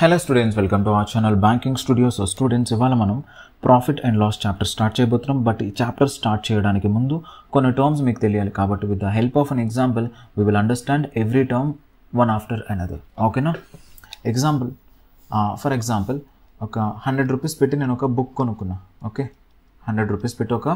Hello students, welcome to our channel Banking Studio. So students, ఇవాళ మనం profit and loss chapter start చేయబోతున్నాం. But ఈ chapter start చేయడానికి ముందు కొన్ని టర్మ్స్ మీకు తెలియాలి. కాబట్టి with the help of an example we will understand every term one after another. ఓకేనా? ఎగ్జాంపుల్, ఫర్ ఎగ్జాంపుల్ ఒక 100 రూపీస్ పెట్టి నేను ఒక బుక్ కొనుక్కున్నా. ఓకే, 100 రూపీస్ పెట్టి ఒక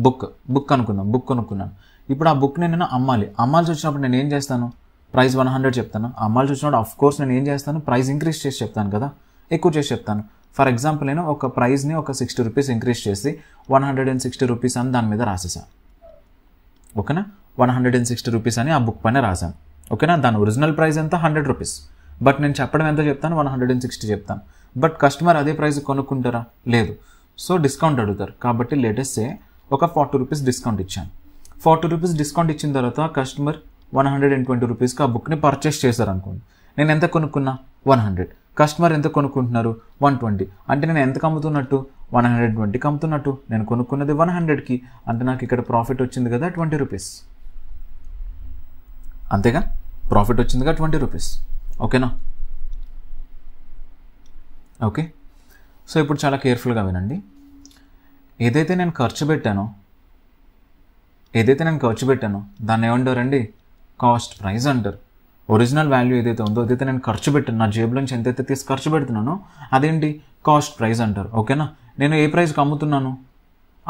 బుక్ కొనుక్కున్నాను. ఇప్పుడు ఆ బుక్ని నేను అమ్మాల్సి వచ్చినప్పుడు నేను ఏం చేస్తాను? ప్రైస్ 100 చెప్తాను. అమ్మాల్సి వచ్చినప్పుడు ఆఫ్ కోర్స్ నేను ఏం చేస్తాను? ప్రైస్ ఇంక్రీజ్ చేసి చెప్తాను కదా, ఎక్కువ చేసి చెప్తాను. ఫర్ ఎగ్జాంపుల్ నేను ఒక ప్రైస్ని ఒక 60 రూపీస్ ఇంక్రీజ్ చేసి 160 రూపీస్ అని దాని మీద రాసేసాను. ఓకేనా? 160 రూపీస్ అని ఆ బుక్ పైన రాశాను. ఓకేనా? దాని ఒరిజినల్ ప్రైస్ ఎంత? 100 రూపీస్. బట్ నేను చెప్పడం ఎంత చెప్తాను? 160 చెప్తాను. బట్ కస్టమర్ అదే ప్రైస్ కొనుక్కుంటారా? లేదు. సో డిస్కౌంట్ అడుగుతారు. కాబట్టి లేటెస్ట్ ఒక 40 రూపీస్ డిస్కౌంట్ ఇచ్చాను. 40 రూపీస్ డిస్కౌంట్ ఇచ్చిన తర్వాత కస్టమర్ 120 రూపీస్కి ఆ బుక్ని పర్చేస్ చేశారు అనుకోండి. నేను ఎంత కొనుక్కున్నా? 100. కస్టమర్ ఎంత కొనుక్కుంటున్నారు? 120. అంటే నేను ఎంతకు అమ్ముతున్నట్టు? 120కి అమ్ముతున్నట్టు. నేను కొనుక్కున్నది 100కి. అంటే నాకు ఇక్కడ ప్రాఫిట్ వచ్చింది కదా 20 రూపీస్. అంతేగా? ప్రాఫిట్ వచ్చిందిగా 20 రూపీస్. ఓకేనా? ఓకే. సో ఇప్పుడు చాలా కేర్ఫుల్గా వినండి. ఏదైతే నేను ఖర్చు పెట్టానో దాన్ని ఏమంటారండి? కాస్ట్ ప్రైస్ అంటారు. ఒరిజినల్ వాల్యూ ఏదైతే ఉందో, ఏదైతే నేను ఖర్చు పెట్టాను, నా జేబులోంచి ఎంతైతే తీసి ఖర్చు పెడుతున్నానో అదేంటి? కాస్ట్ ప్రైస్ అంటారు. ఓకేనా? నేను ఏ ప్రైస్కి అమ్ముతున్నాను?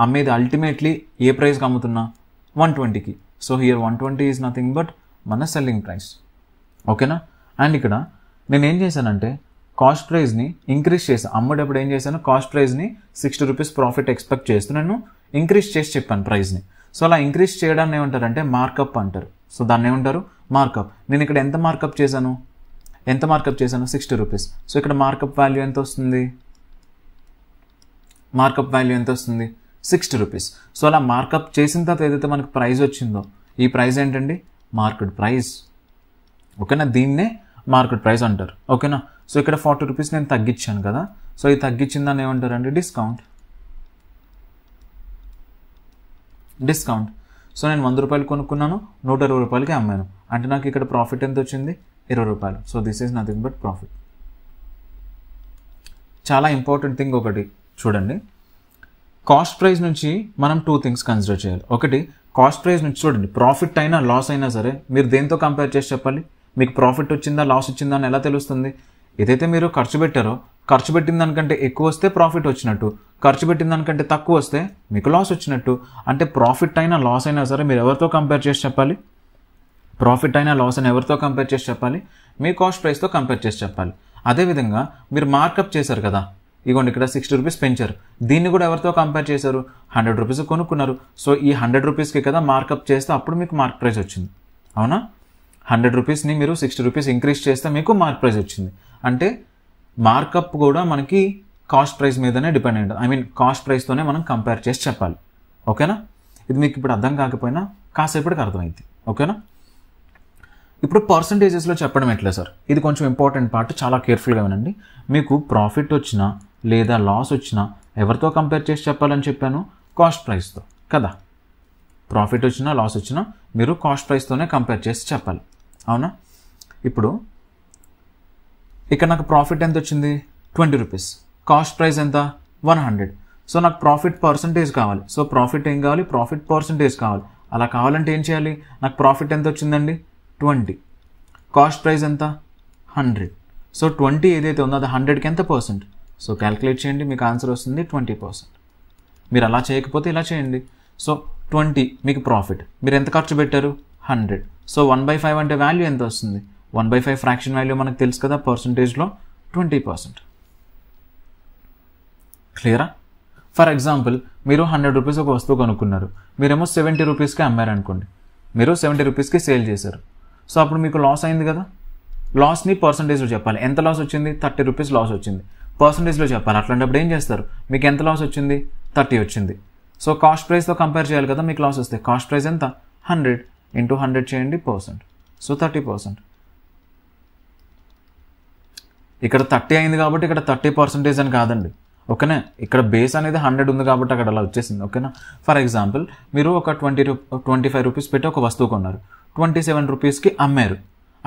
అమ్మేది అల్టిమేట్లీ ఏ ప్రైస్కి అమ్ముతున్నా? 120కి. So here 120 is nothing but మన సెల్లింగ్ ప్రైస్. ఓకేనా? అండ్ ఇక్కడ నేను ఏం చేశానంటే కాస్ట్ ప్రైస్ని ఇంక్రీజ్ చేశాను. అమ్మేటప్పుడు ఏం చేశాను? కాస్ట్ ప్రైస్ని 60 రూపీస్ ప్రాఫిట్ ఎక్స్పెక్ట్ చేస్తూ నేను ఇంక్రీజ్ చేసి చెప్పాను ప్రైస్ని. సో అలా ఇంక్రీజ్ చేయడాన్ని ఏమంటారంటే మార్కప్ అంటారు. సో దాన్ని ఏమంటారు? మార్కప్. నేను ఇక్కడ ఎంత మార్కప్ చేశాను? 60 రూపీస్. సో ఇక్కడ మార్కప్ వాల్యూ ఎంత వస్తుంది? 60 రూపీస్. సో అలా మార్కప్ చేసిన తర్వాత ఏదైతే మనకు ప్రైస్ వచ్చిందో ఈ ప్రైస్ ఏంటండి? Market price. ఓకేనా? దీన్నే మార్కెట్ ప్రైస్ అంటారు. ఓకేనా? సో ఇక్కడ 40 రూపీస్ నేను తగ్గించాను కదా. సో ఈ తగ్గించిన దాన్ని ఏమంటారండి? డిస్కౌంట్. సో నేను 100 రూపాయలు కొనుక్కున్నాను, 120 రూపాయలకి అమ్మాను. అంటే నాకు ఇక్కడ ప్రాఫిట్ ఎంత వచ్చింది? 20 రూపాయలు. So this is nothing but profit. చాలా ఇంపార్టెంట్ థింగ్ ఒకటి చూడండి. కాస్ట్ ప్రైస్ నుంచి మనం 2 థింగ్స్ కన్సిడర్ చేయాలి. ఒకటి, కాస్ట్ ప్రైస్ నుంచి చూడండి, ప్రాఫిట్ అయినా లాస్ అయినా సరే మీరు దేంతో కంపేర్ చేసి చెప్పాలి? మీకు ప్రాఫిట్ వచ్చిందా లాస్ వచ్చిందా అని ఎలా తెలుస్తుంది? ఏదైతే మీరు ఖర్చు పెట్టారో, ఖర్చు పెట్టిన దానికంటే ఎక్కువ వస్తే ప్రాఫిట్ వచ్చినట్టు, ఖర్చు పెట్టిన దానికంటే తక్కువ వస్తే మీకు లాస్ వచ్చినట్టు. అంటే ప్రాఫిట్ అయినా లాస్ అయినా సరే మీరు ఎవరితో కంపేర్ చేసి చెప్పాలి? ప్రాఫిట్ అయినా లాస్ అయినా ఎవరితో కంపేర్ చేసి చెప్పాలి? మీ కాస్ట్ ప్రైస్తో కంపేర్ చేసి చెప్పాలి. అదేవిధంగా మీరు మార్కప్ చేశారు కదా, ఇగోండి ఇక్కడ 60 రూపీస్ పెంచారు. దీన్ని కూడా ఎవరితో కంపేర్ చేశారు? 100 రూపీస్ కొనుక్కున్నారు. సో ఈ 100 రూపీస్కి కదా మార్కప్ చేస్తే అప్పుడు మీకు మార్క్ ప్రైస్ వచ్చింది. అవునా? 100 రూపీస్ని మీరు 60 రూపీస్ ఇంక్రీజ్ చేస్తే మీకు మార్క్ ప్రైస్ వచ్చింది. అంటే మార్కప్ కూడా మనకి కాస్ట్ ప్రైస్ మీదనే డిపెండ్ అయ్యింది. ఐ మీన్ కాస్ట్ ప్రైస్తోనే మనం కంపేర్ చేసి చెప్పాలి. ఓకేనా? ఇది మీకు ఇప్పుడు అర్థం కాకపోయినా కాసేపటికి అర్థమైంది. ఓకేనా? ఇప్పుడు పర్సంటేజెస్లో చెప్పడం ఎట్లా సార్? ఇది కొంచెం ఇంపార్టెంట్ పార్ట్, చాలా కేర్ఫుల్గా వినండి. మీకు ప్రాఫిట్ వచ్చినా లేదా లాస్ వచ్చినా ఎవరితో కంపేర్ చేసి చెప్పాలని చెప్పాను? కాస్ట్ ప్రైస్తో కదా. ప్రాఫిట్ వచ్చినా లాస్ వచ్చినా మీరు కాస్ట్ ప్రైస్తోనే కంపేర్ చేసి చెప్పాలి. అవునా? ఇప్పుడు ఇక్కడ నాకు ప్రాఫిట్ ఎంత వచ్చింది? 20 రూపీస్. కాస్ట్ ప్రైస్ ఎంత? 100. సో నాకు ప్రాఫిట్ పర్సంటేజ్ కావాలి. సో ప్రాఫిట్ ఏం కావాలి? ప్రాఫిట్ పర్సంటేజ్ కావాలి. అలా కావాలంటే ఏం చేయాలి? నాకు ప్రాఫిట్ ఎంత వచ్చిందండి? 20. కాస్ట్ ప్రైస్ ఎంత? 100. సో 20 ఏదైతే ఉందో అది 100కి ఎంత పర్సెంట్? సో క్యాల్కులేట్ చేయండి, మీకు ఆన్సర్ వస్తుంది 20%. మీరు అలా చేయకపోతే ఇలా చేయండి. సో 20 మీకు ప్రాఫిట్, మీరు ఎంత ఖర్చు పెట్టారు? 100. సో 1/5 అంటే వాల్యూ ఎంత వస్తుంది? 1/5 ఫ్రాక్షన్ వాల్యూ మనకు తెలుసు కదా, పర్సంటేజ్లో 20%. క్లియరా? ఫర్ ఎగ్జాంపుల్ మీరు 100 రూపీస్ ఒక వస్తువు కొనుక్కున్నారు, మీరేమో 70 రూపీస్కి అమ్మారనుకోండి. మీరు 70 రూపీస్కి సేల్ చేశారు. సో అప్పుడు మీకు లాస్ అయింది కదా. లాస్ని పర్సంటేజ్లో చెప్పాలి. ఎంత లాస్ వచ్చింది? 30 రూపీస్ లాస్ వచ్చింది. పర్సంటేజ్లో చెప్పాలి. అట్లాంటప్పుడు ఏం చేస్తారు? మీకు ఎంత లాస్ వచ్చింది? 30 వచ్చింది. సో కాస్ట్ ప్రైస్తో కంపేర్ చేయాలి కదా మీకు లాస్ వస్తే. కాస్ట్ ప్రైస్ ఎంత? 100 ఇంటూ 100 చేయండి పర్సెంట్. సో 30%. ఇక్కడ 30 అయింది కాబట్టి ఇక్కడ 30% అని కాదండి. ఓకేనా? ఇక్కడ బేస్ అనేది 100 ఉంది కాబట్టి అక్కడ అలా వచ్చేసింది. ఓకేనా? ఫర్ ఎగ్జాంపుల్ మీరు ఒక 25 రూపీస్ పెట్టి ఒక వస్తువు కొన్నారు, 27 రూపీస్కి అమ్మారు.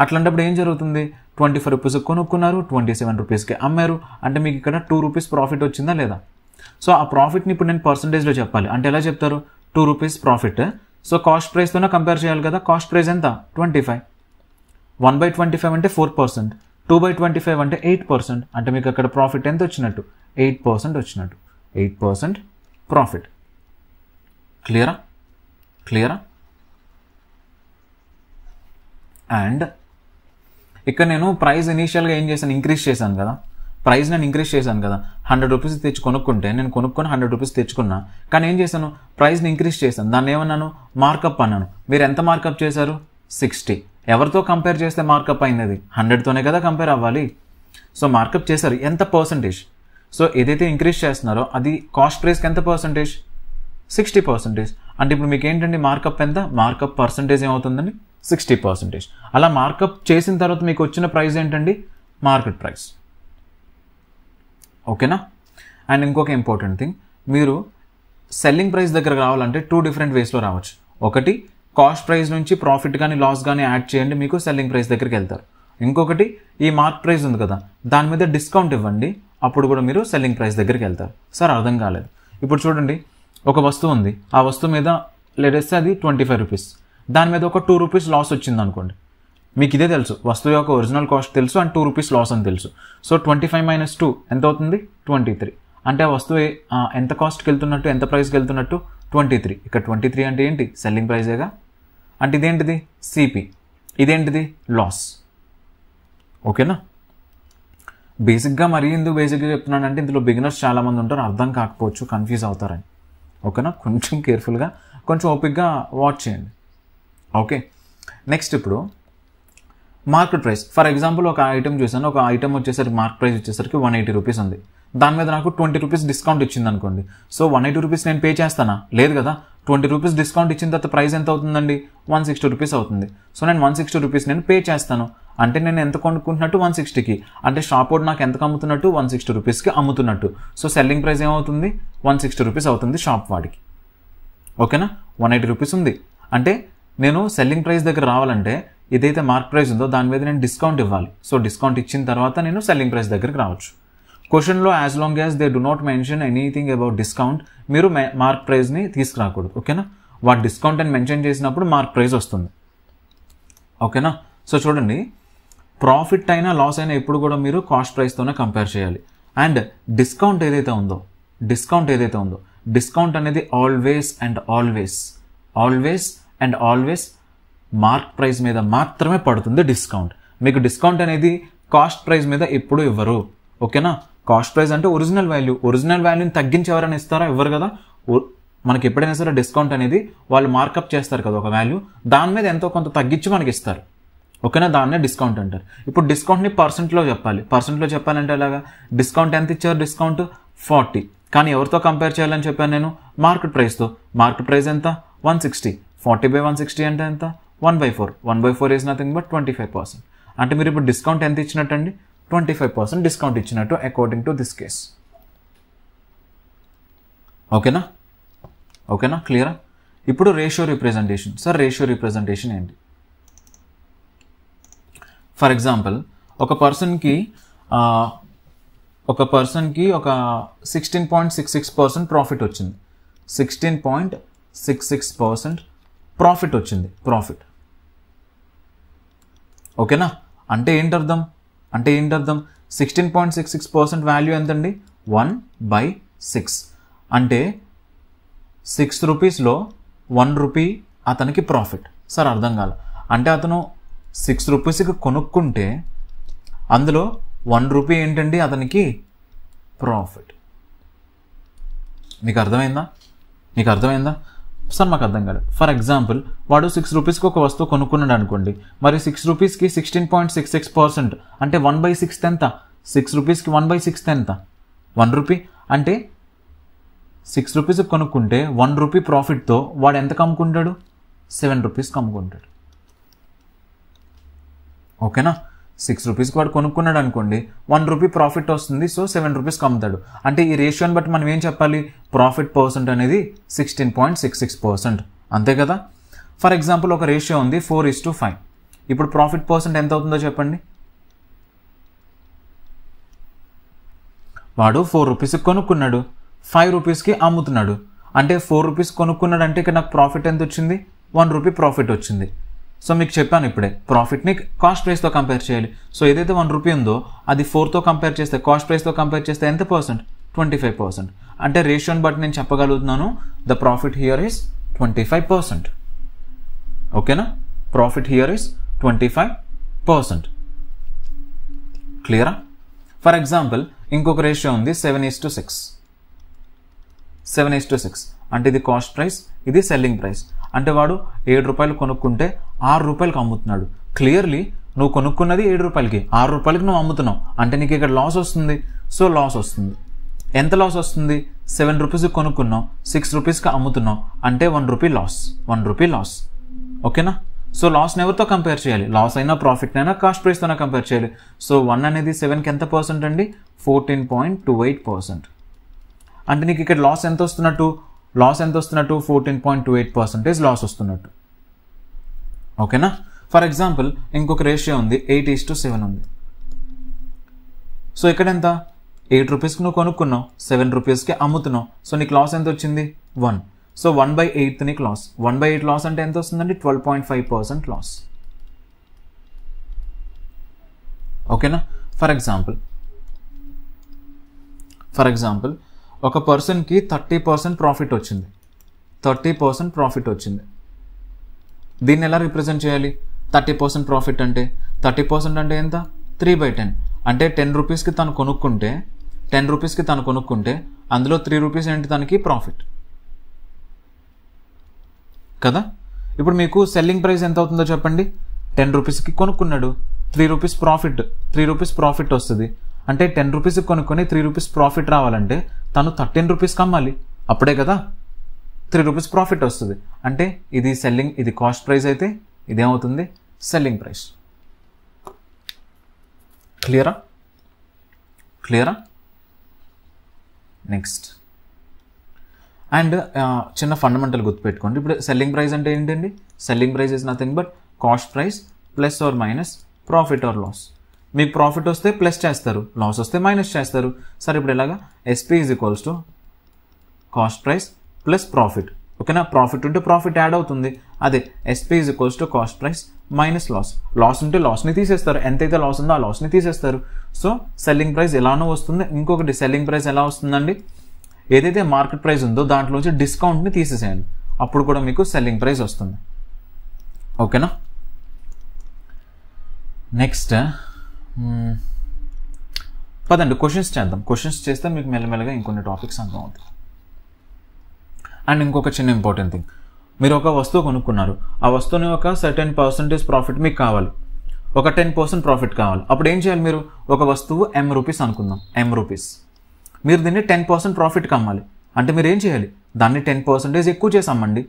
అట్లాంటప్పుడు ఏం జరుగుతుంది? 25 రూపీస్ కొనుక్కున్నారు, 27 రూపీస్కి అమ్మారు, అంటే మీకు ఇక్కడ 2 రూపీస్ ప్రాఫిట్ వచ్చిందా లేదా? సో ఆ ప్రాఫిట్ని ఇప్పుడు నేను పర్సంటేజ్లో చెప్పాలి అంటే ఎలా చెప్తారు? 2 రూపీస్ ప్రాఫిట్, సో కాస్ట్ ప్రైస్తోనే కంపేర్ చేయాలి కదా. కాస్ట్ ప్రైస్ ఎంత? 25. 1/25 అంటే 4%, 2/25 అంటే 8%, అంటే మీకు అక్కడ ప్రాఫిట్ ఎంత వచ్చినట్టు? 8% వచ్చినట్టు. 8% ప్రాఫిట్. క్లియరా? అండ్ ఇక్కడ నేను ప్రైస్ ఇనీషియల్గా ఏం చేశాను? ఇంక్రీజ్ చేశాను కదా. ప్రైస్ నేను ఇంక్రీజ్ చేశాను కదా. 100 రూపీస్ తెచ్చి కొనుక్కుంటే నేను కొనుక్కొని 100 రూపీస్ తెచ్చుకున్నా, కానీ ఏం చేశాను? ప్రైస్ని ఇంక్రీజ్ చేశాను. దాన్ని ఏమన్నాను? మార్కప్ అన్నాను. మీరు ఎంత మార్కప్ చేశారు? 60. ఎవరితో కంపేర్ చేస్తే మార్కప్ అయింది? 100తోనే కదా కంపేర్ అవ్వాలి. సో మార్కప్ చేశారు. ఎంత పర్సంటేజ్? సో ఏదైతే ఇంక్రీజ్ చేస్తున్నారో అది కాస్ట్ ప్రైస్కి ఎంత పర్సంటేజ్? 60%. అంటే ఇప్పుడు మీకు ఏంటండి మార్కప్ ఎంత? మార్కప్ పర్సంటేజ్ ఏమవుతుందండి? 60%. అలా మార్కప్ చేసిన తర్వాత మీకు వచ్చిన ప్రైస్ ఏంటండి? Market price. ఓకేనా? అండ్ ఇంకొక ఇంపార్టెంట్ థింగ్, మీరు సెల్లింగ్ ప్రైస్ దగ్గర రావాలంటే 2 డిఫరెంట్ వేస్లో రావచ్చు. ఒకటి కాస్ట్ ప్రైస్ నుంచి ప్రాఫిట్ కానీ లాస్ కానీ యాడ్ చేయండి, మీకు సెల్లింగ్ ప్రైస్ దగ్గరికి వెళ్తారు. ఇంకొకటి ఈ మార్క్ ప్రైస్ ఉంది కదా, దాని మీద డిస్కౌంట్ ఇవ్వండి, అప్పుడు కూడా మీరు సెల్లింగ్ ప్రైస్ దగ్గరికి వెళ్తారు. సార్ అర్థం కాలేదు. ఇప్పుడు చూడండి, ఒక వస్తువు ఉంది, ఆ వస్తువు మీద లేటెస్ట్ అది 25 రూపీస్, దాని మీద ఒక 2 రూపీస్ లాస్ వచ్చింది అనుకోండి. మీకు ఇదే తెలుసు, వస్తువు యొక్క ఒరిజినల్ కాస్ట్ తెలుసు అండ్ 2 రూపీస్ లాస్ అని తెలుసు. సో 25 - 2 ఎంత అవుతుంది? 23. అంటే ఆ వస్తువు ఎంత కాస్ట్కి వెళ్తున్నట్టు, ఎంత ప్రైస్కి వెళ్తున్నట్టు? 23. ఇక్కడ 23 అంటే ఏంటి? సెల్లింగ్ ప్రైజేగా. అంటే ఇదేంటిది? సిపి. ఇదేంటిది? లాస్. ఓకేనా? బేసిక్గా మరీ ఎందుకు బేసిక్గా చెప్తున్నానంటే ఇందులో బిగినర్స్ చాలామంది ఉంటారు, అర్థం కాకపోవచ్చు, కన్ఫ్యూజ్ అవుతారని. ఓకేనా? కొంచెం కేర్ఫుల్గా, కొంచెం ఓపిక్గా వాచ్ చేయండి. ఓకే, నెక్స్ట్ ఇప్పుడు మార్కెట్ ప్రైస్. ఫర్ ఎగ్జాంపుల్ ఒక ఐటమ్ చూసాను, ఒక ఐటమ్ వచ్చేసరికి మార్కెట్ ప్రైస్ వచ్చేసరికి 180 రూపీస్ ఉంది. దాని మీద నాకు 20 రూపీస్ డిస్కౌంట్ ఇచ్చింది అనుకోండి. సో 180 రూపీస్ నేను పే చేస్తానా? లేదు కదా. 20 రూపీస్ డిస్కౌంట్ ఇచ్చిన తర్వాత ప్రైస్ ఎంత అవుతుందండి? 160 రూపీస్ అవుతుంది. సో నేను 160 రూపీస్ నేను పే చేస్తాను. అంటే నేను ఎంత కొనుక్కుంటున్నట్టు? 160కి. అంటే షాప్ వాడు నాకు ఎంతకు అమ్ముతున్నట్టు? 160 రూపీస్కి అమ్ముతున్నట్టు. సో సెల్లింగ్ ప్రైస్ ఏమవుతుంది? 160 రూపీస్ అవుతుంది షాప్ వాడికి. ఓకేనా? 180 రూపీస్ ఉంది. అంటే నేను సెల్లింగ్ ప్రైస్ దగ్గర రావాలంటే ఏదైతే మార్క్ ప్రైస్ ఉందో దాని మీద నేను డిస్కౌంట్ ఇవ్వాలి. సో డిస్కౌంట్ ఇచ్చిన తర్వాత నేను సెల్లింగ్ ప్రైస్ దగ్గరికి రావచ్చు. క్వశ్చన్లో as long as they do not mention anything about discount, మీరు మార్క్ ప్రైస్ని తీసుకురాకూడదు. ఓకేనా? వాటి డిస్కౌంట్ అని మెన్షన్ చేసినప్పుడు మార్క్ ప్రైస్ వస్తుంది. ఓకేనా? సో చూడండి, ప్రాఫిట్ అయినా లాస్ అయినా ఎప్పుడు కూడా మీరు కాస్ట్ ప్రైస్తోనే కంపేర్ చేయాలి. అండ్ డిస్కౌంట్ ఏదైతే ఉందో డిస్కౌంట్ అనేది always and always mark price మీద మాత్రమే పడుతుంది డిస్కౌంట్. మీకు డిస్కౌంట్ అనేది కాస్ట్ ప్రైస్ మీద ఎప్పుడు ఇవ్వరు. ఓకేనా? కాస్ట్ ప్రైస్ అంటే ఒరిజినల్ వాల్యూని తగ్గించి ఎవరైనా ఇస్తారా? ఇవ్వరు కదా. మనకి ఎప్పుడైనా సరే డిస్కౌంట్ అనేది వాళ్ళు మార్కప్ చేస్తారు కదా ఒక వాల్యూ, దాని మీద ఎంతో కొంత తగ్గించి మనకి ఇస్తారు. ఓకేనా? దాన్నే డిస్కౌంట్ అంటారు. ఇప్పుడు డిస్కౌంట్ని పర్సెంట్లో చెప్పాలంటే ఎలాగా? డిస్కౌంట్ ఎంత ఇచ్చారు? డిస్కౌంట్ 40. కానీ ఎవరితో కంపేర్ చేయాలని చెప్పాను నేను? మార్కెట్ ప్రైస్తో. మార్కెట్ ప్రైస్ ఎంత? 160. 40/160 అంటే ఎంత? 1/4. 1/4 ఈజ్ నథింగ్ బట్ 25%. అంటే మీరు ఇప్పుడు డిస్కౌంట్ ఎంత ఇచ్చినట్టు అండి? 25% డిస్కౌంట్ ఇచ్చినట్టు అకార్డింగ్ టు దిస్ కేస్. ఓకేనా? క్లియరా? ఇప్పుడు ratio representation. Sir ratio representation ఏంటి? ఫర్ ఎగ్జాంపుల్ ఒక పర్సన్కి ఒక 16.66% ప్రాఫిట్ వచ్చింది. 16.66% ప్రాఫిట్ వచ్చింది. ఓకేనా? అంటే ఏంటర్థం? 16.66% వాల్యూ ఎంతండి? 1/6. అంటే 6 రూపీస్లో 1 రూపీ అతనికి ప్రాఫిట్. సార్ అర్థం కాల. అంటే అతను 6 రూపీస్కి కొనుక్కుంటే అందులో 1 రూపీ ఏంటండి అతనికి ప్రాఫిట్. మీకు అర్థమైందా? సార్ మాకు అర్థం కాదు. ఫర్ ఎగ్జాంపుల్ వాడు 6 రూపీస్కి ఒక వస్తువు కొనుక్కున్నాడు అనుకోండి. మరి 6 రూపీస్కి 16.66% అంటే 1/6 ఎంత? 6 రూపీస్కి 1/6 ఎంత? 1 రూపీ. అంటే 6 రూపీస్కి కొనుక్కుంటే 1 రూపీ ప్రాఫిట్తో వాడు ఎంత అమ్ముకుంటాడు? 7 రూపీస్కి అమ్ముకుంటాడు. ఓకేనా? 6 రూపీస్కి వాడు కొనుక్కున్నాడు అనుకోండి, 1 రూపీ ప్రాఫిట్ వస్తుంది. సో 7 రూపీస్కి అమ్ముతాడు. అంటే ఈ రేషియోని బట్టి మనం ఏం చెప్పాలి? ప్రాఫిట్ పర్సెంట్ అనేది 16.66%. అంతే కదా. ఫర్ ఎగ్జాంపుల్ ఒక రేషియో ఉంది 4:5. ఇప్పుడు ప్రాఫిట్ పర్సెంట్ ఎంత అవుతుందో చెప్పండి? వాడు 4 రూపీస్కి కొనుక్కున్నాడు, 5 రూపీస్కి అమ్ముతున్నాడు. అంటే 4 రూపీస్ కొనుక్కున్నాడు అంటే ఇక్కడ నాకు ప్రాఫిట్ ఎంత వచ్చింది? 1 రూపీ ప్రాఫిట్ వచ్చింది. సో మీకు చెప్పాను ఇప్పుడే ప్రాఫిట్ని కాస్ట్ ప్రైస్తో కంపేర్ చేయాలి. సో ఏదైతే 1 రూపీ ఉందో అది 4తో కంపేర్ చేస్తే, కాస్ట్ ప్రైస్తో కంపేర్ చేస్తే ఎంత పర్సెంట్? 25%. అంటే రేషియోని బట్టి నేను చెప్పగలుగుతున్నాను ద ప్రాఫిట్ హియర్ ఈస్ 25%. ఓకేనా? Profit here is 25%. క్లియరా? ఫర్ ఎగ్జాంపుల్ ఇంకొక రేషియో ఉంది 7:6. 7:6 అంటే ఇది కాస్ట్ ప్రైస్, ఇది సెల్లింగ్ ప్రైస్. అంటే వాడు 7 రూపాయలు కొనుక్కుంటే 6 రూపాయలకు అమ్ముతున్నాడు. క్లియర్లీ నువ్వు కొనుక్కున్నది 7 రూపాయలకి, 6 రూపాయలకి నువ్వు అమ్ముతున్నావు. అంటే నీకు ఇక్కడ లాస్ వస్తుంది. సో లాస్ వస్తుంది. ఎంత లాస్ వస్తుంది? 7 రూపీస్కి కొనుక్కున్నావు, 6 రూపీస్కి అమ్ముతున్నావు. అంటే 1 రూపీ లాస్. 1 rupee loss. ఓకేనా? సో లాస్ని ఎవరితో కంపేర్ చేయాలి? లాస్ అయినా ప్రాఫిట్ అయినా కాస్ట్ ప్రైస్తోనే కంపేర్ చేయాలి. సో 1 అనేది 7కి ఎంత పర్సెంట్ అండి? 14.28%. అంటే నీకు ఇక్కడ లాస్ ఎంత వస్తున్నట్టు? 14.28% లాస్ వస్తున్నట్టు. ఓకేనా? ఫర్ ఎగ్జాంపుల్ ఇంకొక రేషియో ఉంది 8:7 ఉంది. సో ఇక్కడ ఎంత? 8 రూపీస్కి నువ్వు కొనుక్కున్నావు, 7 రూపీస్కి అమ్ముతున్నావు. సో నీకు లాస్ ఎంత వచ్చింది? 1. సో 1/8 నీకు లాస్. 1/8 లాస్ అంటే ఎంత వస్తుందండి? 12.5% లాస్. ఓకేనా? ఫర్ ఎగ్జాంపుల్ ఒక పర్సన్కి 30% ప్రాఫిట్ వచ్చింది. 30% ప్రాఫిట్ వచ్చింది. దీన్ని ఎలా రిప్రజెంట్ చేయాలి? 30% ప్రాఫిట్ అంటే 30% అంటే ఎంత? 3/10. అంటే 10 రూపీస్కి తను కొనుక్కుంటే అందులో 3 రూపీస్ ఏంటి తనకి ప్రాఫిట్ కదా. ఇప్పుడు మీకు సెల్లింగ్ ప్రైస్ ఎంత అవుతుందో చెప్పండి. 10 రూపీస్కి కొనుక్కున్నాడు, 3 రూపీస్ ప్రాఫిట్ వస్తుంది. అంటే 10 రూపీస్కి కొనుక్కొని 3 రూపీస్ ప్రాఫిట్ రావాలంటే తను 13 రూపీస్కి అమ్మాలి. అప్పుడే కదా 3 రూపీస్ ప్రాఫిట్ వస్తుంది. అంటే ఇది సెల్లింగ్, ఇది కాస్ట్ ప్రైస్ అయితే ఇదేమవుతుంది? Selling price. క్లియరా? నెక్స్ట్ అండ్ చిన్న ఫండమెంటల్ గుర్తుపెట్టుకోండి. ఇప్పుడు సెల్లింగ్ ప్రైస్ అంటే ఏంటండి? Selling price is nothing but cost price plus or minus profit or loss. మీకు ప్రాఫిట్ వస్తే ప్లస్ చేస్తారు, లాస్ వస్తే మైనస్ చేస్తారు. సరే ఇప్పుడు ఎలాగా? SP is equals to cost price plus profit. ఓకేనా? ప్రాఫిట్ ఉంటే ప్రాఫిట్ యాడ్ అవుతుంది. అదే SP is equals to cost price minus loss. Loss ఉంటే లాస్ని తీసేస్తారు, ఎంతైతే లాస్ ఉందో ఆ లాస్ని తీసేస్తారు. సో సెల్లింగ్ ప్రైస్ ఎలానో వస్తుంది. ఇంకొకటి సెల్లింగ్ ప్రైస్ ఎలా వస్తుందండి? ఏదైతే మార్కెట్ ప్రైస్ ఉందో దాంట్లోంచి డిస్కౌంట్ని తీసేసేయండి, అప్పుడు కూడా మీకు సెల్లింగ్ ప్రైస్ వస్తుంది. ఓకేనా? నెక్స్ట్ పదండి క్వశ్చన్స్ చేద్దాం. క్వశ్చన్స్ చేస్తే మీకు మెల్లమెల్లగా ఇంకొన్ని టాపిక్స్ అర్థం అవుతాయి. అండ్ ఇంకొక చిన్న ఇంపార్టెంట్ థింగ్, మీరు ఒక వస్తువు కొనుక్కున్నారు, ఆ వస్తువుని ఒక సర్టెన్ పర్సెంటేజ్ ప్రాఫిట్ మీకు కావాలి, ఒక 10% ప్రాఫిట్ కావాలి. అప్పుడు ఏం చేయాలి? మీరు ఒక వస్తువు M రూపీస్ అనుకుందాం, M రూపీస్, మీరు దీన్ని 10% ప్రాఫిట్కి అమ్మాలి. అంటే మీరు ఏం చేయాలి? దాన్ని 10% ఎక్కువ చేసి అమ్మండి.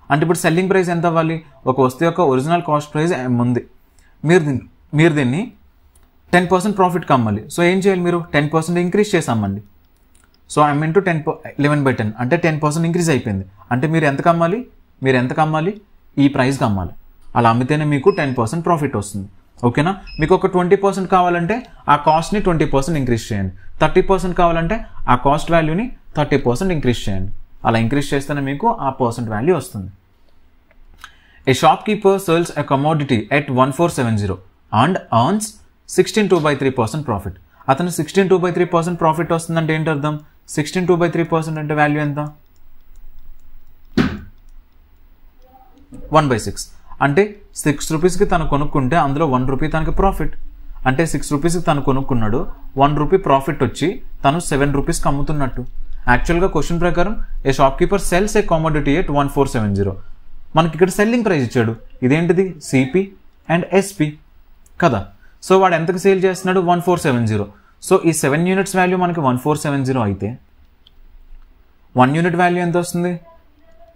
అంటే ఇప్పుడు సెల్లింగ్ ప్రైస్ ఎంత అవ్వాలి? ఒక వస్తువు యొక్క ఒరిజినల్ కాస్ట్ ప్రైస్ M ఉంది, మీరు దీన్ని 10% ప్రాఫిట్కి అమ్మాలి. సో ఏం చేయాలి? మీరు 10% ఇంక్రీజ్ చేసి అమ్మండి. సో M ఇంటూ 11/10 అంటే 10% ఇంక్రీజ్ అయిపోయింది. అంటే మీరు ఎంతకు అమ్మాలి? ఈ ప్రైస్కి అమ్మాలి. అలా అమ్మితేనే మీకు 10% ప్రాఫిట్ వస్తుంది. ఓకేనా? మీకు ఒక 20% కావాలంటే ఆ కాస్ట్ని 20% ఇంక్రీజ్ చేయండి. 30% కావాలంటే ఆ కాస్ట్ వాల్యూని 30% ఇంక్రీజ్ చేయండి. అలా ఇంక్రీజ్ చేస్తేనే మీకు ఆ పర్సెంట్ వాల్యూ వస్తుంది. A shopkeeper sells a commodity at 1470 and earns 16.2/3% profit. అతను 16.2/3% ప్రాఫిట్ వస్తుందంటే ఏంటి అర్థం? 16.2/3% అంటే వాల్యూ ఎంత? 1/6. అంటే 6 రూపీస్కి తను కొనుక్కుంటే అందులో 1 రూపీ తనకి ప్రాఫిట్. అంటే 6 రూపీస్కి తను కొనుక్కున్నాడు, 1 రూపీ ప్రాఫిట్ వచ్చి తను 7 రూపీస్కి అమ్ముతున్నట్టు. యాక్చువల్గా క్వశ్చన్ ప్రకారం a shopkeeper sells a commodity at 1470. మనకి ఇక్కడ సెల్లింగ్ ప్రైస్ ఇచ్చాడు. ఇదేంటిది? సిపి అండ్ ఎస్పి కదా. సో వాడు ఎంతకు సేల్ చేస్తున్నాడు? 1470. సో ఈ 7 యూనిట్స్ వాల్యూ మనకి 1470 అయితే 1 యూనిట్ వాల్యూ ఎంత వస్తుంది?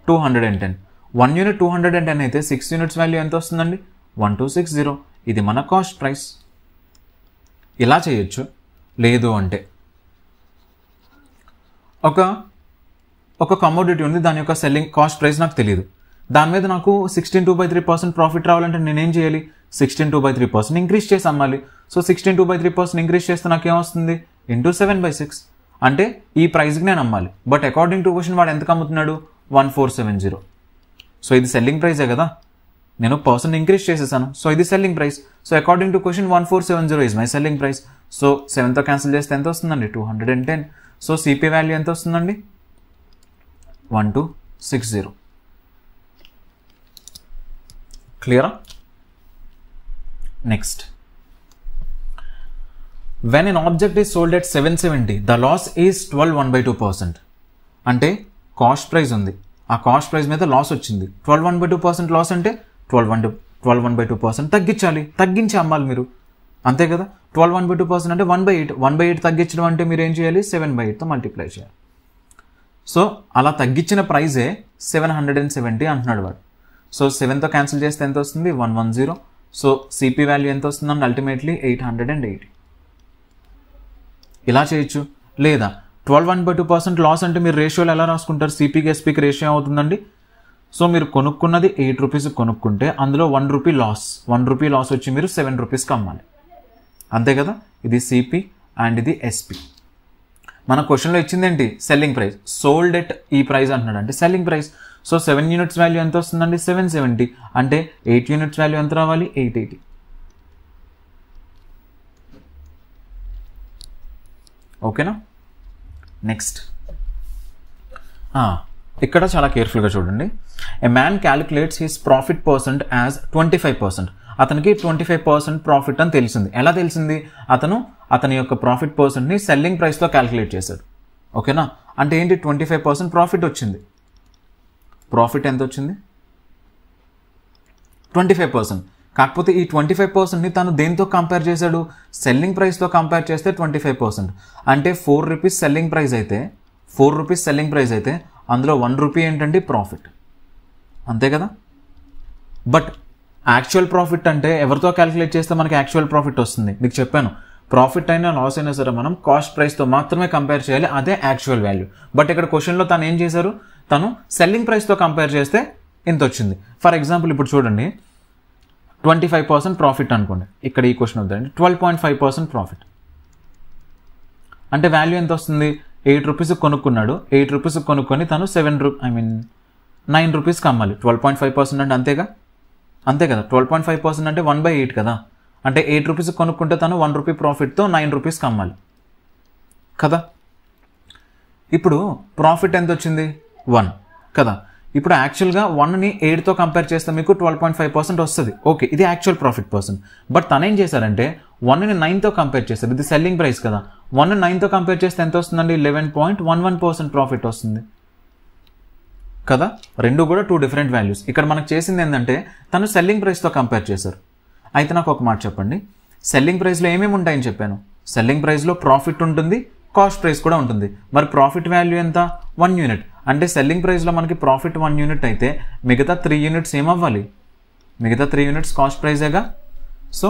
210. 1 యూనిట్ 210 అయితే 6 యూనిట్స్ వాల్యూ ఎంత వస్తుందండి? 1260. ఇది మన కాస్ట్ ప్రైస్. ఇలా చేయొచ్చు. లేదు అంటే ఒక కమోడిటీ ఉంది, దాని యొక్క సెల్లింగ్ కాస్ట్ ప్రైస్ నాకు తెలియదు, దాని మీద నాకు 16.2/3% ప్రాఫిట్ రావాలంటే నేనేం చేయాలి? 16.2/3% ఇంక్రీజ్ చేసి అమ్మాలి. సో 16.2/3% ఇంక్రీజ్ చేస్తే నాకు ఏమొస్తుంది? ఇంటూ 7/6 అంటే ఈ ప్రైస్కి నేను అమ్మాలి. బట్ అకార్డింగ్ టు క్వశ్చన్ వాడు ఎంతకు అమ్ముతున్నాడు? 1470. సో ఇది సెల్లింగ్ ప్రైజే కదా, నేను పర్సెంట్ ఇంక్రీజ్ చేసేసాను. సో ఇది selling price. So according to question 1470 is my selling price. So 7తో క్యాన్సిల్ చేస్తే ఎంత వస్తుందండి? 210. సో సిపి వాల్యూ ఎంత వస్తుందండి? 1260. క్లియరా? Next, when an object is sold at 770, the loss is 12.1/2%. అంటే కాస్ట్ ప్రైస్ ఉంది, ఆ కాస్ట్ ప్రైస్ మీద లాస్ వచ్చింది. 12.1/2% లాస్ అంటే 12.1/2% తగ్గించాలి, తగ్గించి అమ్మాలి మీరు, అంతే కదా. 12.1/2% అంటే 1/8. 1/8 తగ్గించడం అంటే మీరు ఏం చేయాలి? 7/8తో మల్టిప్లై చేయాలి. సో అలా తగ్గించిన ప్రైజే 770 అంటున్నాడు వాడు. సో 7తో క్యాన్సిల్ చేస్తే ఎంత వస్తుంది? 110. సో సిపి వాల్యూ ఎంత వస్తుందండి? అల్టిమేట్లీ 880. ఇలా చేయొచ్చు. లేదా 12.1/2% లాస్ అంటే మీరు రేషియోలు ఎలా రాసుకుంటారు? సిపికి ఎస్పీకి రేషియో అవుతుందండి. సో మీరు కొనుక్కున్నది 8 రూపీస్ కొనుక్కుంటే అందులో 1 రూపీ లాస్, 1 రూపీ లాస్ వచ్చి మీరు 7 రూపీస్కి అమ్మాలి, అంతే కదా. ఇది సిపి అండ్ ఇది ఎస్పీ. మన క్వశ్చన్లో ఇచ్చింది ఏంటి? Selling price. సోల్డ్ ఎట్ ఈ ప్రైస్ అంటున్నాడు అంటే selling price. So 7 units value ఎంత వస్తుందండి? 770. అంటే 8 యూనిట్స్ వాల్యూ ఎంత రావాలి? 880. ఓకేనా? నెక్స్ట్, ఇక్కడ చాలా కేర్ఫుల్గా చూడండి. ఎ man calculates his profit percent as 25%. అతనికి 25% ప్రాఫిట్ అని తెలిసింది. ఎలా తెలిసింది? అతని యొక్క ప్రాఫిట్ పర్సెంట్ని సెల్లింగ్ ప్రైస్తో క్యాలిక్యులేట్ చేశాడు. ఓకేనా? అంటే ఏంటి? 25% ప్రాఫిట్ వచ్చింది. ప్రాఫిట్ ఎంత వచ్చింది? 25%. కాకపోతే ఈ 25%ని తను దేంతో కంపేర్ చేశాడు? సెల్లింగ్ ప్రైస్తో కంపేర్ చేస్తే 25%. అంటే 4 రూపీస్ సెల్లింగ్ ప్రైస్ అయితే, 4 రూపీస్ సెల్లింగ్ ప్రైస్ అయితే అందులో 1 రూపీ ఏంటంటే ప్రాఫిట్, అంతే కదా. బట్ యాక్చువల్ ప్రాఫిట్ అంటే ఎవరితో క్యాలిక్యులేట్ చేస్తే మనకి యాక్చువల్ ప్రాఫిట్ వస్తుంది? మీకు చెప్పాను, ప్రాఫిట్ అయినా లాస్ అయినా సరే మనం కాస్ట్ ప్రైస్తో మాత్రమే కంపేర్ చేయాలి, అదే యాక్చువల్ వాల్యూ. బట్ ఇక్కడ క్వశ్చన్లో తను ఏం చేశారు? తను సెల్లింగ్ ప్రైస్తో కంపేర్ చేస్తే ఇంత వచ్చింది. ఫర్ ఎగ్జాంపుల్ ఇప్పుడు చూడండి, 25% ప్రాఫిట్ అనుకోండి. ఇక్కడ ఈ క్వశ్చన్ అవుతుందండి 12.5% ప్రాఫిట్ అంటే వాల్యూ ఎంత వస్తుంది? 8 రూపీస్ కొనుక్కున్నాడు. 8 రూపీస్ కొనుక్కొని తను 9 రూపీస్కి అమ్మాలి. 12.5% అంటే అంతే కదా. 12.5% అంటే 1/8 కదా. అంటే 8 రూపీస్ కొనుక్కుంటే తను 1 రూపీ ప్రాఫిట్తో 9 రూపీస్కి అమ్మాలి కదా. ఇప్పుడు ప్రాఫిట్ ఎంత వచ్చింది? 1 కదా. ఇప్పుడు యాక్చువల్గా 1ని 8తో కంపేర్ చేస్తే మీకు 12.5% వస్తుంది. ఓకే, ఇది యాక్చువల్ ప్రాఫిట్ పర్సన్. బట్ తను ఏం చేశారంటే 1ని 9తో కంపేర్ చేస్తారు. ఇది సెల్లింగ్ ప్రైస్ కదా. 1ని 9తో కంపేర్ చేస్తే ఎంత వస్తుందండి? 11.11% ప్రాఫిట్ వస్తుంది కదా. రెండు కూడా 2 డిఫరెంట్ వాల్యూస్. ఇక్కడ మనకు చేసింది ఏంటంటే తను సెల్లింగ్ ప్రైస్తో కంపేర్ చేశారు. అయితే నాకు ఒక మాట చెప్పండి, సెల్లింగ్ ప్రైస్లో ఏమేమి ఉంటాయని చెప్పాను? సెల్లింగ్ ప్రైస్లో ప్రాఫిట్ ఉంటుంది, కాస్ట్ ప్రైస్ కూడా ఉంటుంది. మరి ప్రాఫిట్ వాల్యూ ఎంత? 1 యూనిట్. అంటే సెల్లింగ్ ప్రైస్లో మనకి ప్రాఫిట్ 1 యూనిట్ అయితే మిగతా 3 యూనిట్స్ ఏమవ్వాలి? మిగతా 3 యూనిట్స్ కాస్ట్ ప్రైజేగా. సో